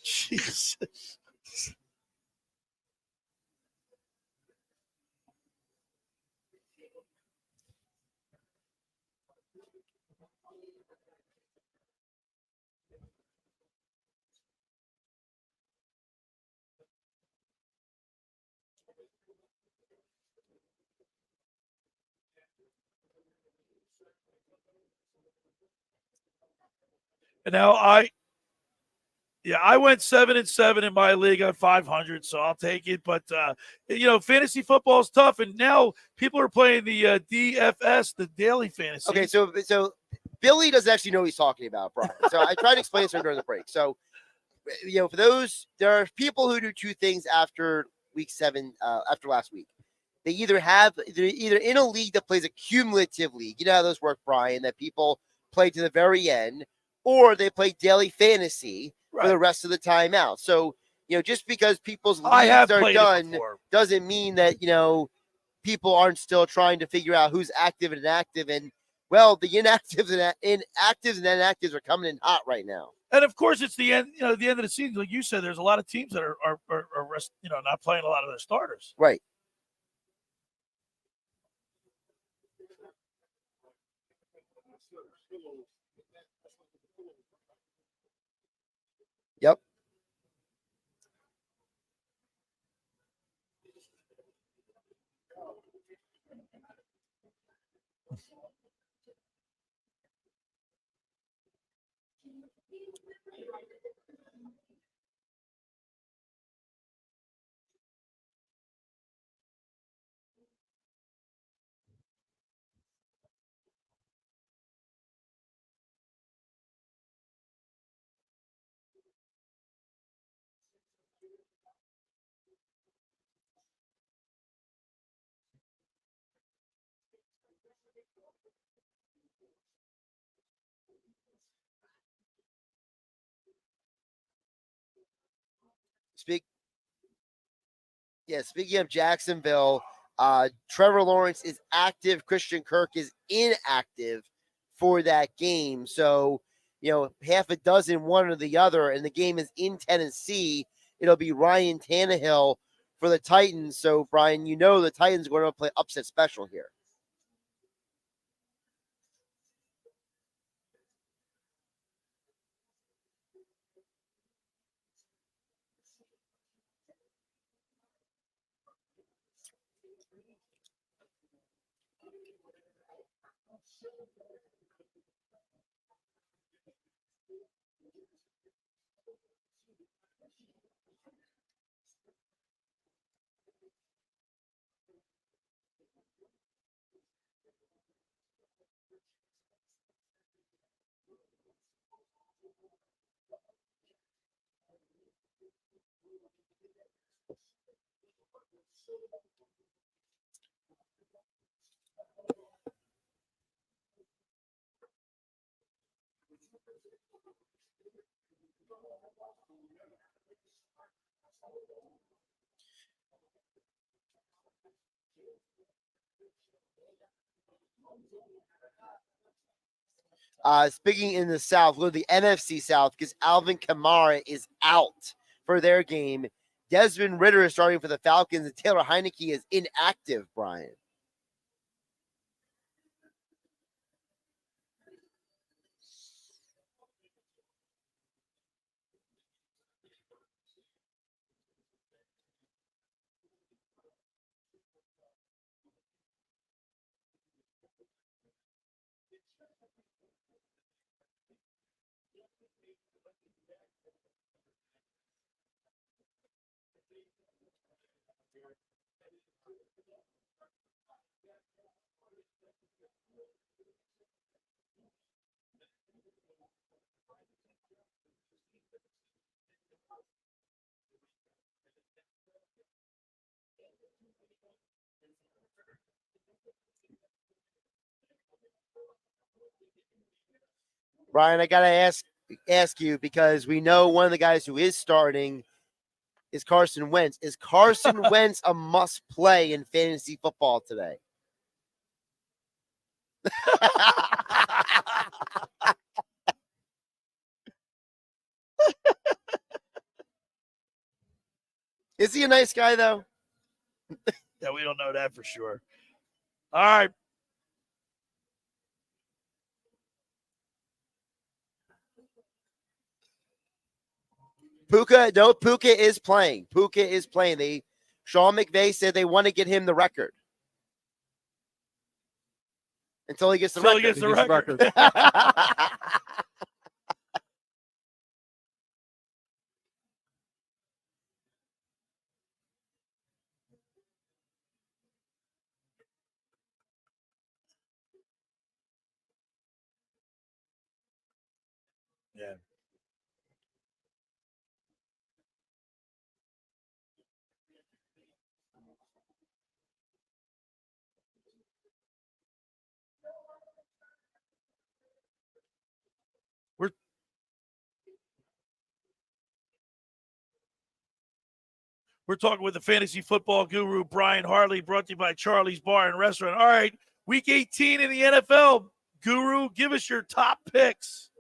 Jesus. And now I went 7-7 in my league on 500, so I'll take it. But fantasy football is tough, and now people are playing the DFS, the daily fantasy. Okay, so Billy doesn't actually know what he's talking about, Brian. So I tried to explain this during the break. So for those, there are people who do two things after week 7, after last week. They're either in a league that plays a cumulative league. You know how those work, Brian, that people play to the very end, or they play daily fantasy for the rest of the time out. So, just because people's leagues are done doesn't mean that, people aren't still trying to figure out who's active and inactive. And, well, the inactives and inactives are coming in hot right now. And, of course, it's the end, the end of the season. Like you said, there's a lot of teams that are not playing a lot of their starters. Right. Yep. Speaking of Jacksonville, Trevor Lawrence is active. Christian Kirk is inactive for that game. So, half a dozen, one or the other, and the game is in Tennessee. It'll be Ryan Tannehill for the Titans. So, Brian, the Titans are going to play upset special here. Speaking in the South, go to the NFC South because Alvin Kamara is out for their game. Desmond Ridder is starting for the Falcons, and Taylor Heineke is inactive, Brian. Brian, I gotta ask you, because we know one of the guys who is starting is Carson Wentz. Is Carson Wentz a must play in fantasy football today? Is he a nice guy though? Yeah, we don't know that for sure. All right. Puka is playing. Puka is playing. Sean McVay said they want to get him the record. Until he gets the record. He gets the record. Yeah. We're talking with the fantasy football guru, Brian Hartley, brought to you by Charlie's Bar and Restaurant. All right, week 18 in the NFL. Guru, give us your top picks.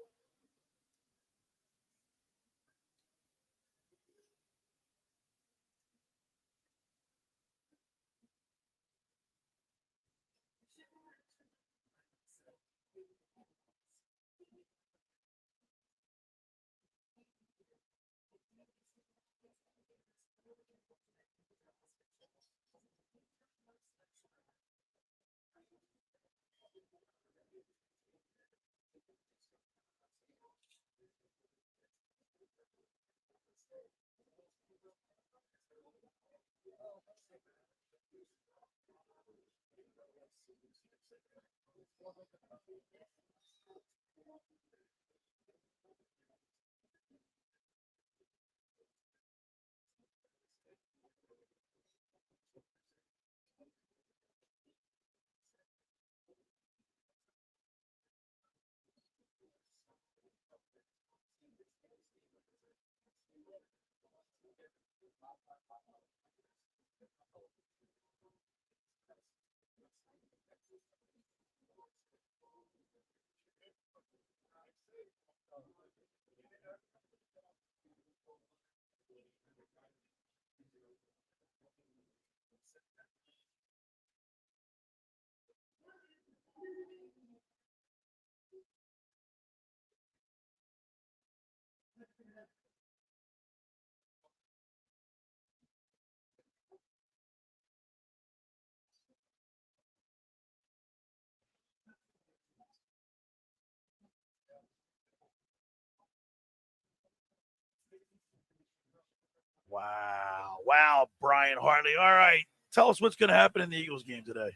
Wow, Brian Hartley. All right, tell us what's going to happen in the Eagles game today.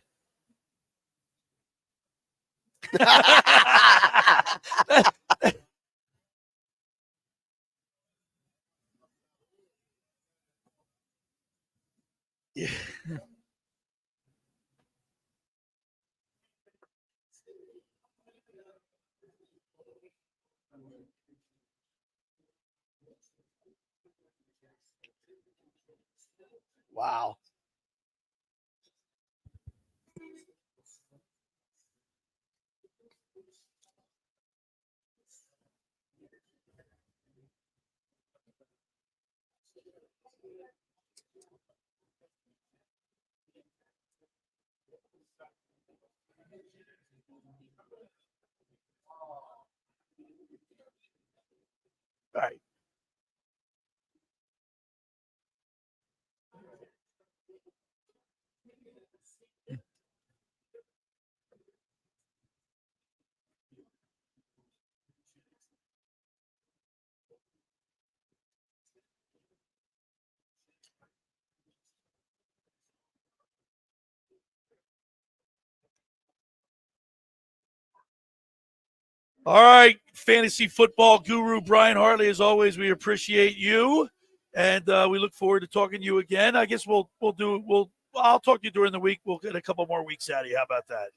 Yeah. Wow. All right. All right, fantasy football guru Brian Hartley. As always, we appreciate you, and we look forward to talking to you again. I guess I'll talk to you during the week. We'll get a couple more weeks out of you. How about that?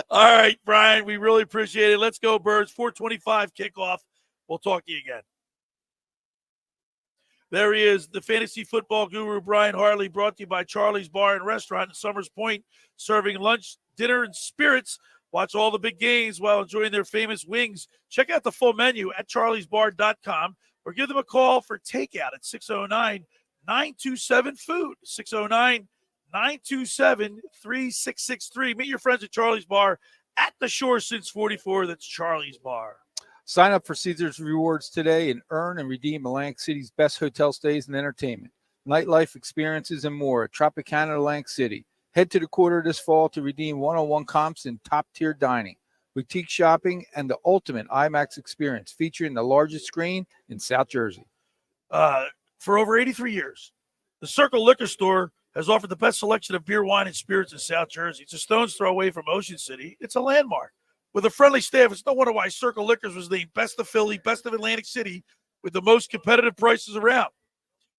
All right, Brian, we really appreciate it. Let's go, Birds. 4:25 kickoff. We'll talk to you again. There he is, the fantasy football guru, Brian Hartley, brought to you by Charlie's Bar and Restaurant in Summers Point, serving lunch, dinner, and spirits. Watch all the big games while enjoying their famous wings. Check out the full menu at charliesbar.com or give them a call for takeout at 609-927-FOOD, 609-927-3663. Meet your friends at Charlie's Bar at the shore since 44. That's Charlie's Bar. Sign up for Caesars Rewards today and earn and redeem Atlantic City's best hotel stays and entertainment, nightlife experiences, and more at Tropicana Atlantic City. Head to the quarter this fall to redeem one-on-one comps and top-tier dining, boutique shopping, and the ultimate IMAX experience featuring the largest screen in South Jersey. For over 83 years, the Circle Liquor Store has offered the best selection of beer, wine, and spirits in South Jersey. It's a stone's throw away from Ocean City. It's a landmark. With a friendly staff, it's no wonder why Circle Liquors was named Best of Philly, Best of Atlantic City, with the most competitive prices around.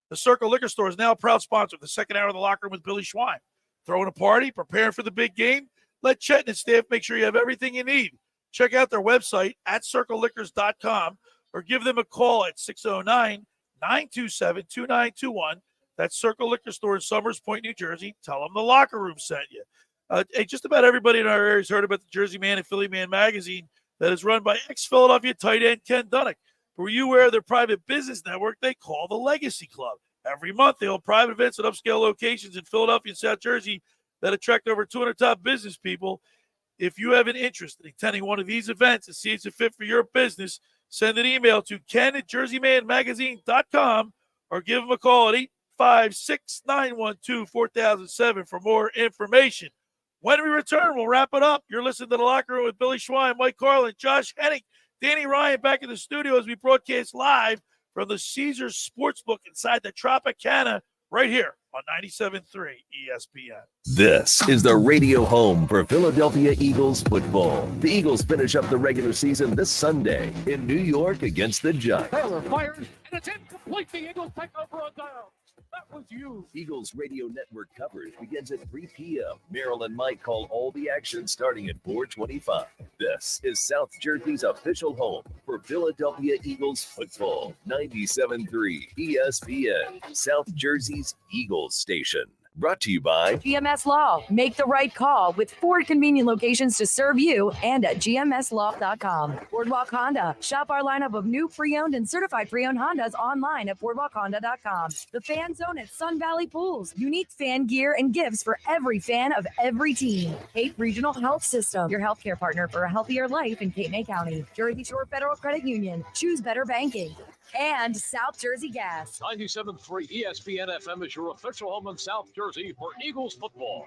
The Circle Liquor Store is now a proud sponsor of the second hour of the locker room with Billy Schwein. Throwing a party, preparing for the big game? Let Chet and his staff make sure you have everything you need. Check out their website at circleliquors.com or give them a call at 609-927-2921. That's Circle Liquor Store in Summers Point, New Jersey. Tell them the locker room sent you. Hey, just about everybody in our area has heard about the Jersey Man and Philly Man magazine that is run by ex-Philadelphia tight end Ken Dunnick. Were you aware of their private business network they call the Legacy Club? Every month, they hold private events at upscale locations in Philadelphia and South Jersey that attract over 200 top business people. If you have an interest in attending one of these events and see it's a fit for your business, send an email to ken@jerseymanmagazine.com or give them a call at 856-912-4007 for more information. When we return, we'll wrap it up. You're listening to The Locker Room with Billy Schwein, Mike Carlin, Josh Hennig, Danny Ryan back in the studio as we broadcast live from the Caesars Sportsbook inside the Tropicana right here on 97.3 ESPN. This is the radio home for Philadelphia Eagles football. The Eagles finish up the regular season this Sunday in New York against the Giants. Taylor fires, and it's incomplete. The Eagles take over a down. That was you. Eagles radio network coverage begins at 3 p.m. Merrill and Mike call all the action starting at 4:25. This is South Jersey's official home for Philadelphia Eagles football. 97.3 ESPN, South Jersey's Eagles station. Brought to you by GMS Law. Make the right call with 4 convenient locations to serve you and at gmslaw.com. Boardwalk Honda. Shop our lineup of new pre-owned and certified pre-owned Hondas online at boardwalkhonda.com. The Fan Zone at Sun Valley Pools. Unique fan gear and gifts for every fan of every team. Cape Regional Health System. Your healthcare partner for a healthier life in Cape May County. Jersey Shore Federal Credit Union. Choose better banking. And South Jersey Gas. 97.3 ESPN FM is your official home in South Jersey for Eagles football.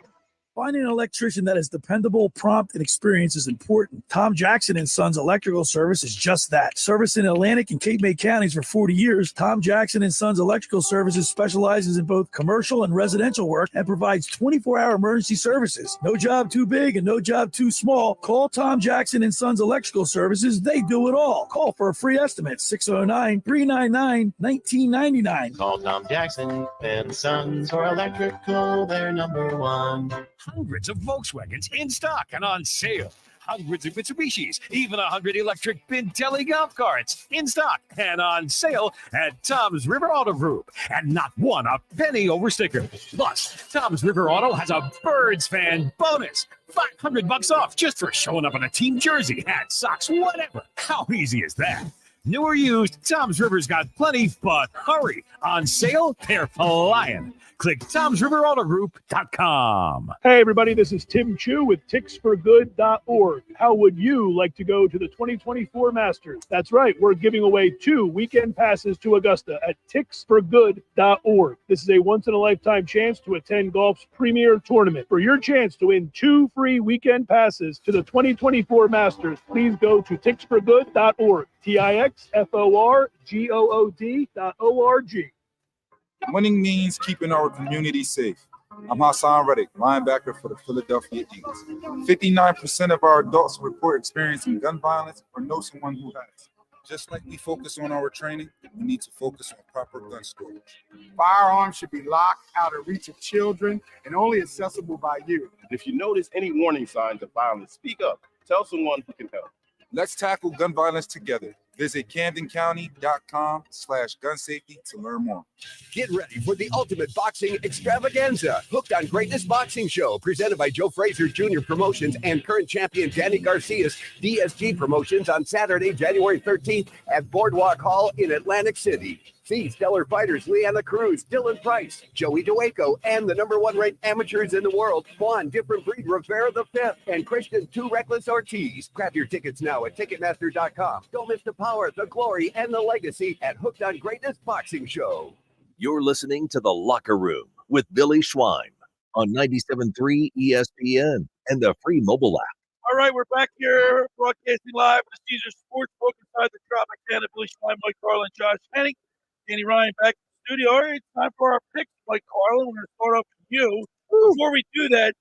Finding an electrician that is dependable, prompt, and experienced is important. Tom Jackson & Sons Electrical Service is just that. Service in Atlantic and Cape May counties for 40 years, Tom Jackson & Sons Electrical Services specializes in both commercial and residential work and provides 24-hour emergency services. No job too big and no job too small. Call Tom Jackson & Sons Electrical Services. They do it all. Call for a free estimate, 609-399-1999. Call Tom Jackson & Sons for electrical, they're number one. Hundreds of Volkswagens in stock and on sale. Hundreds of Mitsubishis, even 100 electric Pintelli golf carts in stock and on sale at Tom's River Auto Group. And not one a penny over sticker. Plus, Tom's River Auto has a Birds fan bonus. $500 off just for showing up in a team jersey, hat, socks, whatever. How easy is that? New or used, Tom's River's got plenty, but hurry. On sale, they're flying. Click Tom'sRiverAutoGroup.com. Hey, everybody, this is Tim Chu with TixForGood.org. How would you like to go to the 2024 Masters? That's right. We're giving away 2 weekend passes to Augusta at TixForGood.org. This is a once-in-a-lifetime chance to attend golf's premier tournament. For your chance to win 2 free weekend passes to the 2024 Masters, please go to TixForGood.org. TixForGood.org. Winning means keeping our community safe. I'm Hassan Reddick, linebacker for the Philadelphia Eagles. 59% of our adults report experiencing gun violence or know someone who has. Just like we focus on our training, we need to focus on proper gun storage. Firearms should be locked out of reach of children and only accessible by you. If you notice any warning signs of violence, speak up. Tell someone who can help. Let's tackle gun violence together. Visit CamdenCounty.com/gun safety to learn more. Get ready for the ultimate boxing extravaganza. Hooked on Greatness Boxing Show, presented by Joe Frazier Jr. Promotions and current champion Danny Garcia's DSG Promotions on Saturday, January 13th at Boardwalk Hall in Atlantic City. See stellar fighters Leanna Cruz, Dylan Price, Joey DeWaco, and the #1 ranked amateurs in the world, Juan Different Breed Rivera V, and Christian Too Reckless Ortiz. Grab your tickets now at Ticketmaster.com. Don't miss the power, the glory, and the legacy at Hooked on Greatness Boxing Show. You're listening to The Locker Room with Billy Schwein on 97.3 ESPN and the free mobile app. All right, we're back here broadcasting live from the Caesars Sportsbook inside the Tropicana. Billy Schwein, Mike Carlin, Josh Hennig. Danny Ryan back in the studio. All right, it's time for our picks, Mike Carlin. We're going to start off with you. Before we do that,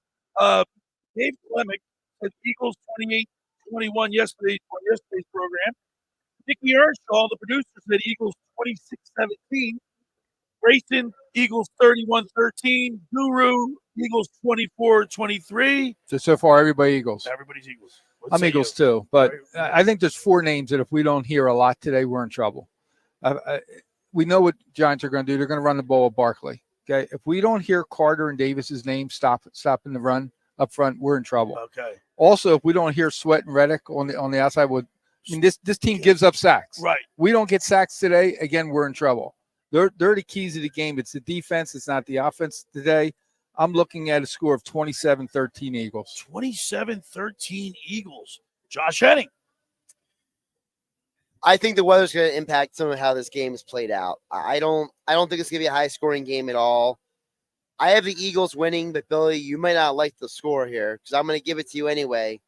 Dave Clemick said Eagles 28-21 yesterday's program. Nicky Earnshaw, the producer, said Eagles 26-17. Grayson, Eagles 31-13. Guru, Eagles 24-23. So far, everybody Eagles. Everybody's Eagles. I'm Eagles too, but I think there's 4 names that if we don't hear a lot today, we're in trouble. We know what Giants are going to do. They're going to run the ball with Barkley. Okay, if we don't hear Carter and Davis's name stopping the run up front, we're in trouble. Okay. Also, if we don't hear Sweat and Reddick on the outside, this team gives up sacks. Right. We don't get sacks today. Again, we're in trouble. They're the keys of the game. It's the defense. It's not the offense today. I'm looking at a score of 27-13 Eagles. 27-13 Eagles. Josh Hennig. I think the weather's going to impact some of how this game is played out. I don't think it's going to be a high-scoring game at all. I have the Eagles winning, but Billy, you might not like the score here because I'm going to give it to you anyway.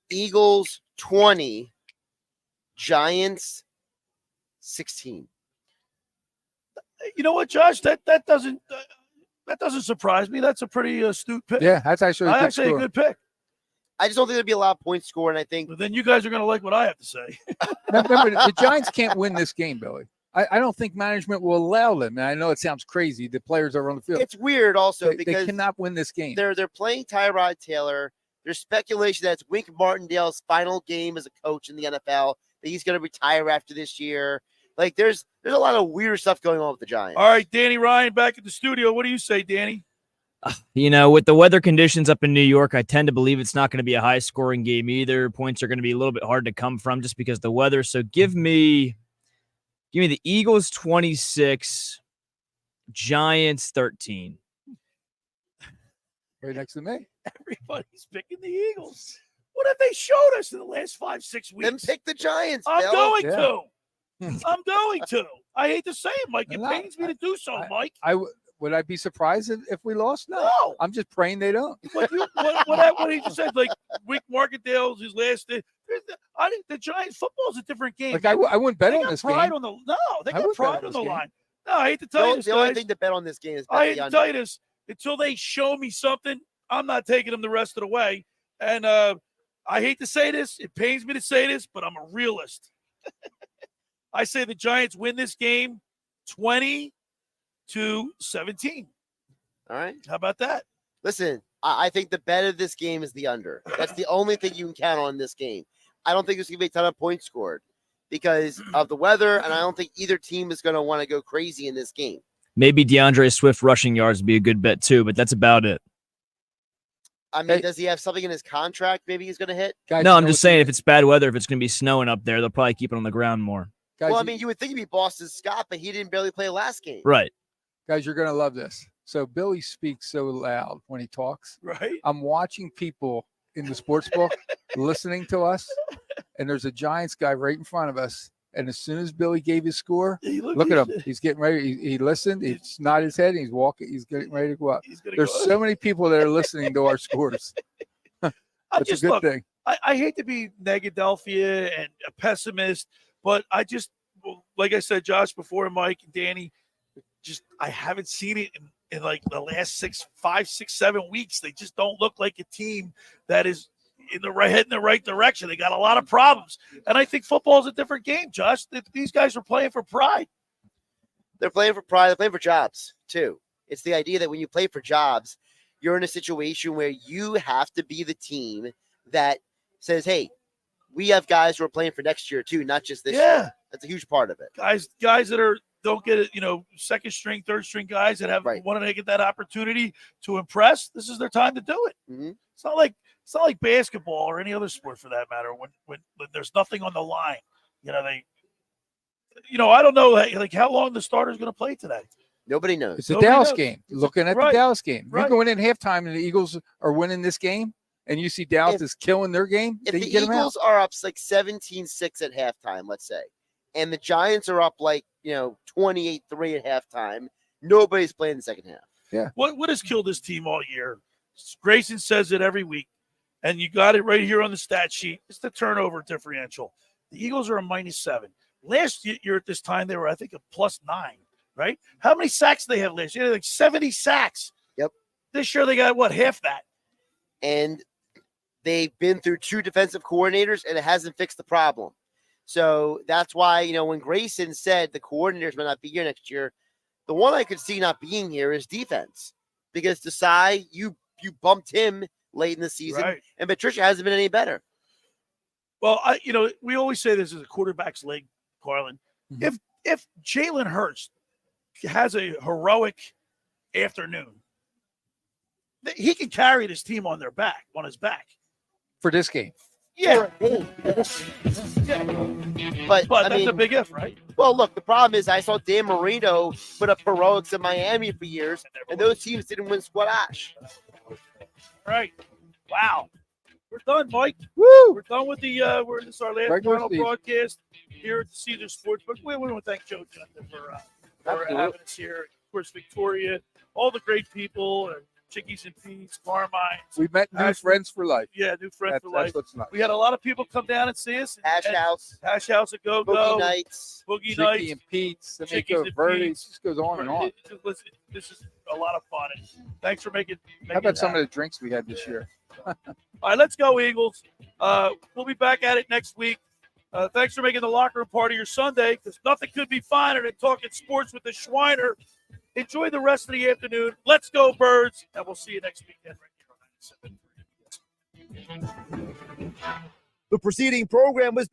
Eagles 20, Giants 16. You know what, Josh? That doesn't surprise me. That's a pretty astute pick. Yeah, that's actually a good pick. I just don't think there'll be a lot of points scored, and I think. But then you guys are going to like what I have to say. Remember, the Giants can't win this game, Billy. I don't think management will allow them. And I know it sounds crazy. The players are on the field. It's weird also because they cannot win this game. They're playing Tyrod Taylor. There's speculation that it's Wink Martindale's final game as a coach in the NFL, that he's going to retire after this year. Like there's a lot of weird stuff going on with the Giants. All right, Danny Ryan back at the studio. What do you say, Danny? With the weather conditions up in New York, I tend to believe it's not going to be a high-scoring game either. Points are going to be a little bit hard to come from just because of the weather. So give me the Eagles 26, Giants 13. Right next to me. Everybody's picking the Eagles. What have they showed us in the last 5-6 weeks? Then pick the Giants. I'm Bill. going to. I'm going to. I hate to say it, Mike. It pains me to do so, Mike. Would I be surprised if we lost? No. I'm just praying they don't. What he just said, like Wink Martindale's his last day. The Giants football is a different game. Like I wouldn't bet they on got this pride game. They got pride on the line. No, I hate to tell you this, The only thing to bet on this game is I hate to tell you this. Until they show me something, I'm not taking them the rest of the way. And I hate to say this. It pains me to say this, but I'm a realist. I say the Giants win this game 20-17. All right. How about that? Listen, I think the bet of this game is the under. That's the only thing you can count on in this game. I don't think there's going to be a ton of points scored because of the weather, and I don't think either team is going to want to go crazy in this game. Maybe DeAndre Swift rushing yards would be a good bet too, but that's about it. I mean, does he have something in his contract maybe he's going to hit? No, I'm just saying if it's bad weather, if it's going to be snowing up there, they'll probably keep it on the ground more. Well, I mean, you would think it'd be Boston Scott, but he didn't barely play last game. Right. Guys, you're going to love this. So Billy speaks so loud when he talks. Right. I'm watching people in the sports book listening to us, and there's a Giants guy right in front of us. And as soon as Billy gave his score, look at him. He's getting ready. He listened. He's nodded his head. He's walking. He's getting ready to go up. There's so many people that are listening to our scores. It's a good thing. I hate to be Negadelphia and a pessimist, but I just, like I said, Josh before, Mike and Danny, I haven't seen it in like the last 5, 6, 7 weeks. They just don't look like a team that is heading in the right direction. They got a lot of problems. And I think football is a different game, Josh. These guys are playing for pride. They're playing for pride. They're playing for jobs, too. It's the idea that when you play for jobs, you're in a situation where you have to be the team that says, hey, we have guys who are playing for next year, too, not just this year. That's a huge part of it. Guys that don't get it, second string, third string guys that want to get that opportunity to impress. This is their time to do it. Mm-hmm. It's not like basketball or any other sport for that matter. When there's nothing on the line, I don't know like how long the starter's going to play today. Nobody knows. It's a Dallas game. Looking at the Dallas game. Right. You're going in halftime and the Eagles are winning this game, and you see Dallas is killing their game. If then the you get them out. Eagles are up like 17-6 at halftime, let's say, and the Giants are up like 28-3 at halftime, nobody's playing the second half. Yeah. What has killed this team all year? Grayson says it every week, and you got it right here on the stat sheet. It's the turnover differential. The Eagles are a -7. Last year at this time, they were, I think, a +9, right? How many sacks did they have last year? They had like 70 sacks. Yep. This year they got, half that? And they've been through 2 defensive coordinators, and it hasn't fixed the problem. So that's why, when Grayson said the coordinators might not be here next year, the one I could see not being here is defense. Because Desai, you bumped him late in the season, Right. and Patricia hasn't been any better. Well, we always say this is a quarterback's league, Carlin. Mm-hmm. If Jalen Hurts has a heroic afternoon, he can carry this team on his back. For this game. Yeah. But that's a big if, right? Well, look, the problem is I saw Dan Marino put up heroics in Miami for years, and those teams didn't win squash. Right. Wow. We're done, Mike. Woo! We're done with this is our last Regular final season. broadcast here at the Caesar Sportsbook. We want to thank Joe Johnson for having us here. Of course, Victoria, all the great people, and Chickies and Pete's, Carmine. We met new friends for life. Yeah, new friends for life. That's what's nice. We had a lot of people come down and see us. Hash House at Go Go. Boogie Nights. Boogie Chicky Nights. and Pete's, Chickies Amico and Verde. Pete's. This goes on and on. Listen, this is a lot of fun. And thanks for making How about some that. of the drinks we had this year? All right, let's go, Eagles. We'll be back at it next week. Thanks for making the locker room part of your Sunday, because nothing could be finer than talking sports with the Schweiner. Enjoy the rest of the afternoon. Let's go, Birds, and we'll see you next weekend right here on 97.3. The preceding program was